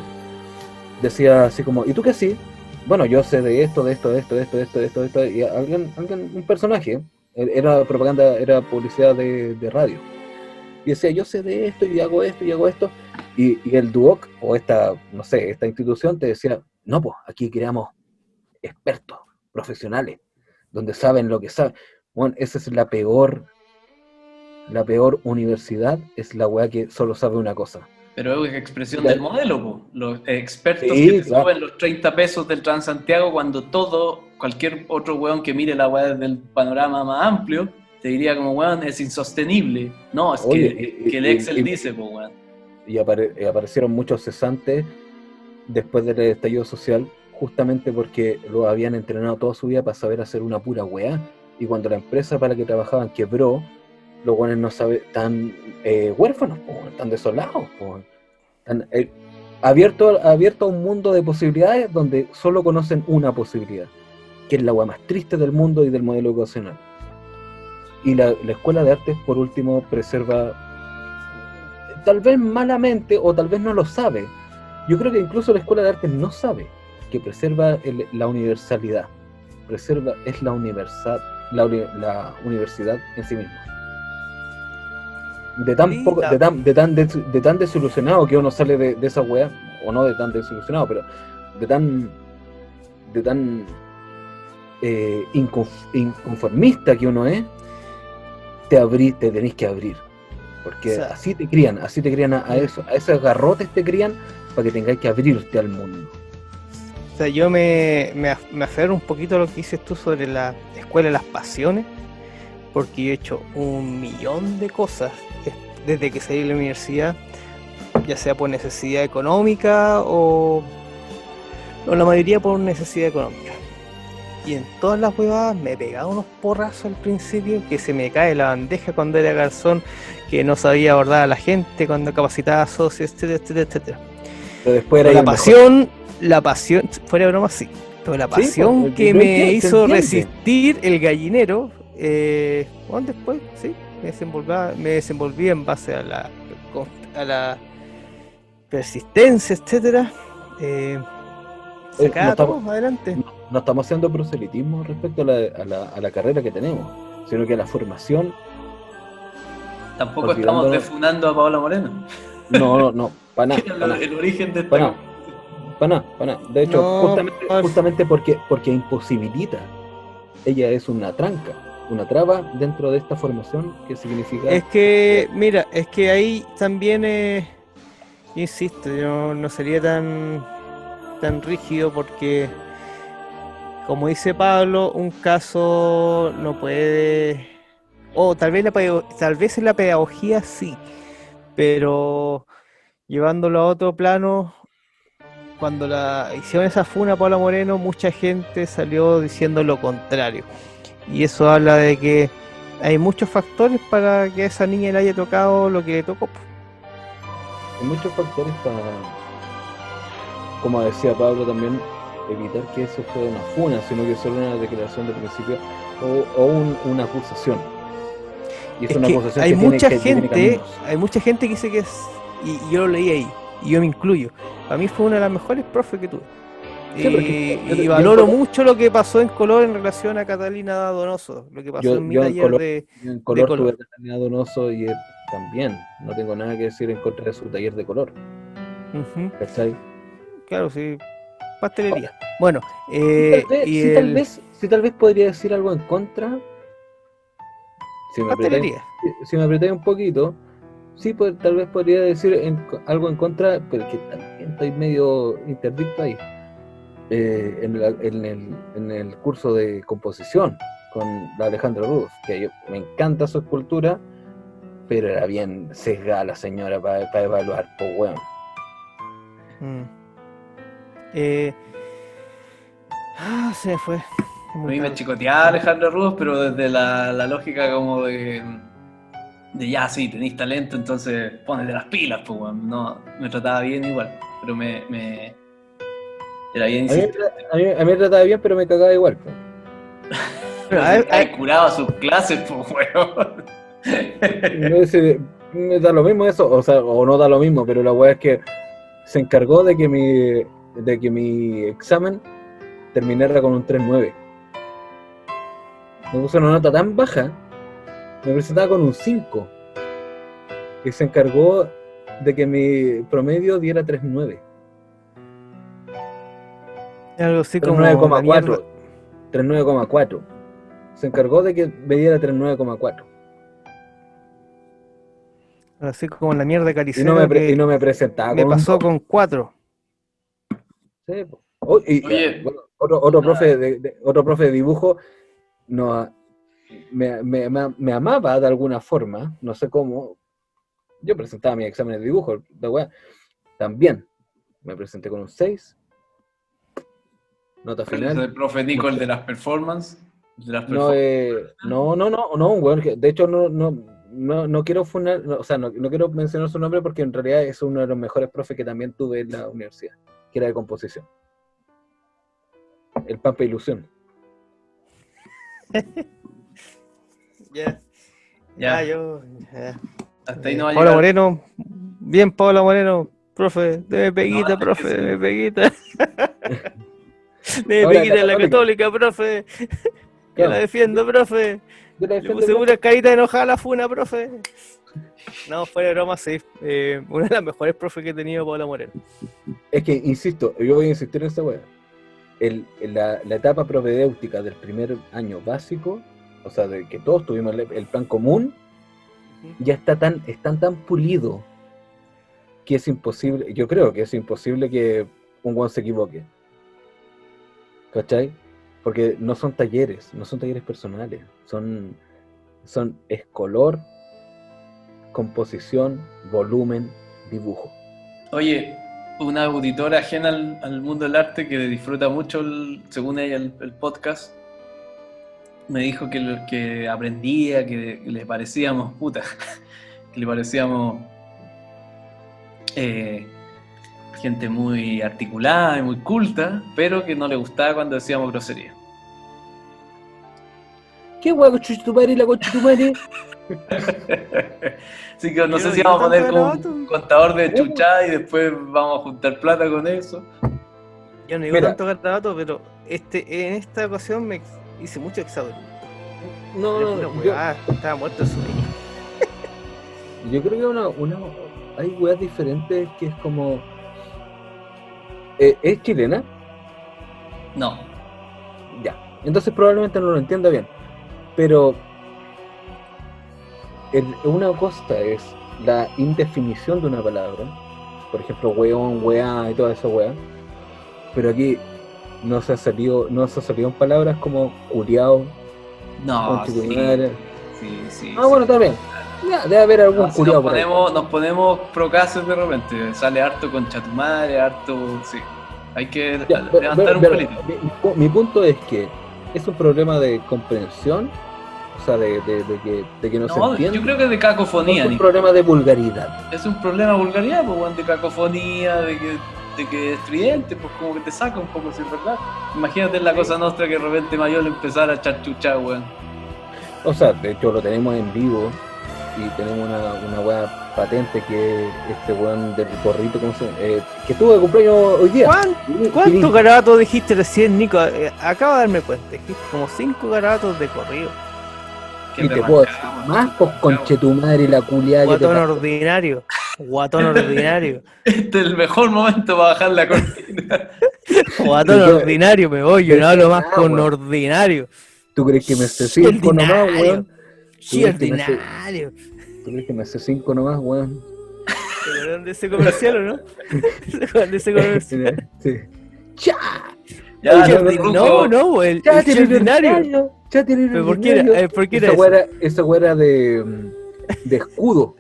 decía así como, ¿y tú qué sí? Bueno, yo sé de esto, y alguien, un personaje, era propaganda, era publicidad de radio, y decía, yo sé de esto, y hago esto, y el Duoc, o esta institución te decía, no, pues, aquí creamos expertos, profesionales, donde saben lo que saben. Bueno, esa es la peor universidad, es la weá que solo sabe una cosa, Pero es expresión Ya. del modelo, po. Los expertos Sí, que te claro. suben los 30 pesos del Transantiago cuando cualquier otro weón que mire la weá desde el panorama más amplio, te diría como, weón, es insostenible. No, es Oye, que el Excel dice, pues, weón. y aparecieron muchos cesantes después del estallido social, justamente porque lo habían entrenado toda su vida para saber hacer una pura weá. Y cuando la empresa para la que trabajaban quebró, los weones no saben, están huérfanos, po, están desolados, po, están abierto a un mundo de posibilidades donde solo conocen una posibilidad, que es la weá más triste del mundo y del modelo educacional. Y la escuela de artes, por último, preserva, tal vez malamente o tal vez no lo sabe. Yo creo que incluso la escuela de artes no sabe que preserva la universalidad, es la universidad en sí misma. De tan Sí, poco, de tan desilusionado que uno sale de esa weá, o no de tan desilusionado, pero de tan inconformista que uno es, te tenés que abrir. Porque O sea, así te crían a eso, a esos garrotes te crían para que tengáis que abrirte al mundo. O sea, yo me aferro un poquito a lo que dices tú sobre la escuela de las pasiones, porque yo he hecho 1.000.000 de cosas desde que salí de la universidad, ya sea por necesidad económica o la mayoría por necesidad económica. Y en todas las huevadas me he pegado unos porrazos al principio, que se me cae la bandeja cuando era garzón, que no sabía abordar a la gente cuando capacitaba a socios, etcétera, etcétera, etcétera. Pero después Pero era la pasión, fuera de broma, sí. Pero la Sí, pasión pues, que no me entiende, se hizo entiende. resistir el gallinero, bueno, después, sí, me desenvolví en base a la persistencia, etcétera. Sacaba no estamos, todo adelante. no estamos haciendo proselitismo respecto a la carrera que tenemos, sino que a la formación. Tampoco estamos Olvidándonos- defunando a Paola Moreno. No, para Que era nada. el origen de esta Para nada. De hecho, No, justamente porque imposibilita. Ella es una tranca, una traba dentro de esta formación que significa. es que, mira, es que ahí también, yo insisto, yo no sería tan rígido porque, como dice Pablo, un caso no puede, o tal vez en la pedagogía sí, pero llevándolo a otro plano, cuando hicieron esa funa a Paula Moreno, mucha gente salió diciendo lo contrario. Y eso habla de que hay muchos factores para que a esa niña le haya tocado lo que le tocó. Hay muchos factores para, como decía Pablo también, evitar que eso fuera una funa, sino que solo una declaración de principio o una acusación. Y Es una que acusación hay que tiene mucha caminos. hay mucha gente que dice que es, y yo lo leí ahí, y yo me incluyo. Para mí fue una de las mejores profes que tuve. Sí, porque Y valoro mucho lo que pasó en color en relación a Catalina Donoso, lo que pasó en mi taller de color color. tuve a Catalina Donoso y él también. No tengo nada que decir en contra de su taller de color. Ujú. ¿Cachai? Claro, sí, pastelería. Bueno, Si tal vez podría decir algo en contra. Si me apretáis un poquito, sí, pues, tal vez podría decir algo en contra, pero que también estoy medio interdicto ahí. En el curso de composición con la Alejandra Rudolph, que me encanta su escultura, pero era bien sesgada la señora para evaluar, pues weón. Se me fue. A mí me chicoteaba Alejandro Rubos, pero desde la lógica como de ya, sí, tenéis talento, entonces ponete las pilas, pues, weón. No, me trataba bien igual, pero era bien insistente. A mí me trataba bien, pero me cagaba igual, pues. Pero si curado sus clases, pues, weón. Me da lo mismo eso, o sea, o no da lo mismo, pero la weá es que se encargó de que mi examen terminara con un 3.9. Me puso una nota tan baja, me presentaba con un 5. Y se encargó de que mi promedio diera 3.9. Algo así como 3.9,4. 3.9,4. Se encargó de que me diera 3.9,4. Así como la mierda de Y Caricero y no que me presentaba me con un pasó 2. con 4. Sí, po. Oh, Oye. bueno, otro profe otro profe de dibujo no, me amaba de alguna forma, no sé cómo. Yo presentaba mis exámenes de dibujo, la weá. También me presenté con un 6, nota ¿Cuál es final. el profe Nico, el de las performances? No, un weón que, de hecho, no quiero funar, o sea, no quiero mencionar su nombre porque en realidad es uno de los mejores profes que también tuve en la universidad, que era de composición. El Pampa Ilusión. Ya. Ya. Ya. Hasta ahí no va a Paula llegar. Moreno, bien Paula Moreno, profe, deme peguita, No, profe, es que sí. deme peguita. Deme Ahora peguita en la Católica. Católica, profe. Que la Claro, defiendo, profe. yo la Le defiendo, puse profe. una carita enojada a la funa, profe. No, fuera de broma, sí. Una de las mejores profes que he tenido, Paula Moreno. Es que, insisto, yo voy a insistir en esta weá. La etapa propedéutica del primer año básico, o sea, de que todos tuvimos el plan común, ya están tan pulido que es imposible, yo creo que es imposible que un weón se equivoque. ¿Cachai? Porque no son talleres personales, es color, composición, volumen, dibujo. Oye, una auditora ajena al mundo del arte que disfruta mucho, según ella, el podcast, me dijo que aprendía, que le parecíamos puta, que le parecíamos gente muy articulada y muy culta, pero que no le gustaba cuando decíamos grosería. ¿Qué weá, conchetumare, la conchetumare? Así que no Yo sé no si digo vamos a poner tanto como garabato. un contador de chuchá y después vamos a juntar plata con eso. Yo no digo Mira. tanto garabato, pero en esta ocasión me hice mucho exabrupto. No, Estaba muerto de sueño. yo creo que hay weas diferentes que es como... ¿Es chilena? No. Ya. Entonces probablemente no lo entienda bien. Pero una cosa es la indefinición de una palabra. Por ejemplo, weón, weá y toda esa wea. Pero aquí no se ha salido en palabras como culiao, No, conchetumare. sí. Bueno, también. Ya, debe haber algún Si culiao por ahí. nos ponemos procaces de repente, sale harto con chatumadre, harto, sí. Hay que Ya, levantar un pero pelito. mi punto es que es un problema de comprensión, o sea, de que no se No, entiende. yo creo que es de O cacofonía, es un Nico. problema de vulgaridad. Es un problema de vulgaridad, pues, weón, de cacofonía, de que es estridente, pues como que te saca un poco, si es verdad. Imagínate en la cosa nuestra que de repente Mayor empezara a echar chucha, weón. O sea, de hecho lo tenemos en vivo y tenemos una wea patente que es este weón del gorrito, ¿cómo se llama? Que estuvo de cumpleaños hoy día. ¿Cuántos garabatos dijiste recién, Nico? Acabo de darme cuenta. Dijiste como 5 garabatos de corrido. Y te puedo decir más, pues conchetumadre y la culiada que te Guatón pasa. ordinario. Guatón ordinario. Este es el mejor momento para bajar la cortina. Guatón Yo- ordinario, me voy. Yo pero no es hablo más nada, con weón. ordinario. ¿Tú crees que me hace 5 nomás, weón? Sí, ¿Tú crees que me hace- ordinario. ¿Tú crees que me hace 5 nomás, weón? ¿Te acuerdan de ese comercial o no? ¿Se acuerdan de ese comercial? Sí. ¡Cha! Ya, Oye, No, el ordinario. ¿Pero por qué era? ¿Por qué era eso? Esa wea era de escudo.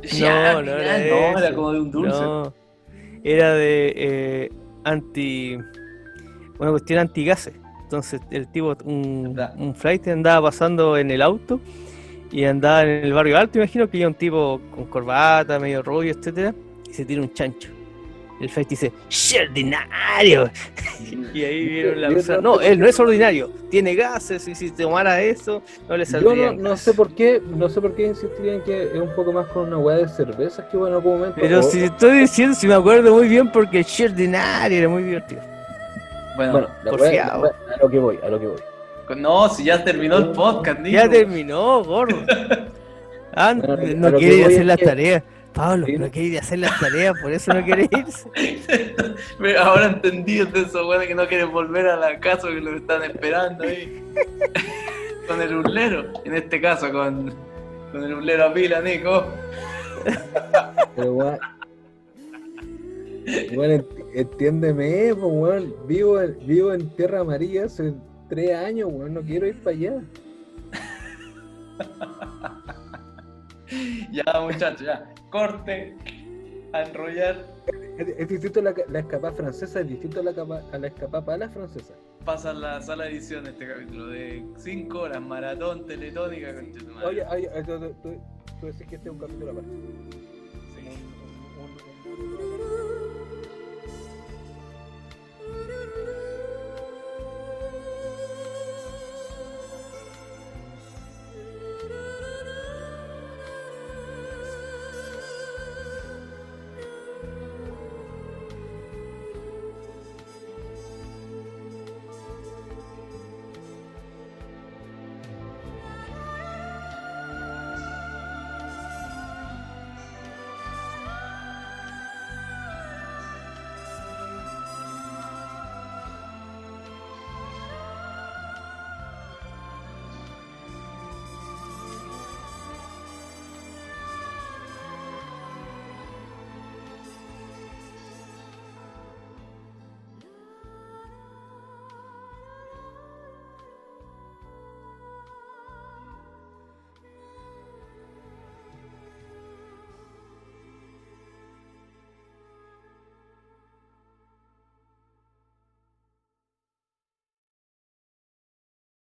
Ya, No mira, era no, era eso. como de un dulce. No, era de una cuestión antigases. Entonces el tipo, un flight andaba pasando en el auto y andaba en el barrio alto, imagino que iba un tipo con corbata, medio rubio, etcétera, y se tira un chancho. El flight dice, ¡Shh, ordinario! Y ahí vieron la persona. No, él no es ordinario, tiene gases y si tomara eso, no le Yo saldría. no sé por qué insistirían que es un poco más con una weá de cervezas que bueno, en algún momento. Pero si estoy diciendo, si me acuerdo muy bien, porque el ¡Shh, ordinario! Era muy divertido. Bueno, la porfiado. weá, a lo que voy. no, si ya terminó el podcast, Nico. Ya terminó, gordo. Ah, Bueno, a no lo que quiere ir a voy hacer es las que- tareas. Pablo, Sí. no quiere ir a hacer las tareas, por eso no quiere irse. Ahora entendí de esos weones que no quieren volver a la casa que lo están esperando ahí. Con el urlero, en este caso con el urlero a pila, Nico. Pero weón, entiéndeme, pues weón, vivo en Tierra Amarilla hace 3 años, weón, no quiero ir para allá. Ya, muchachos, ya. Corte. A enrollar. Es distinto la escapada francesa, es distinto a la escapada para la francesa. Pasa en la sala de edición este capítulo de 5 horas, maratón, teletónica, conchetumadre. Oye, tú decís que este es un capítulo aparte.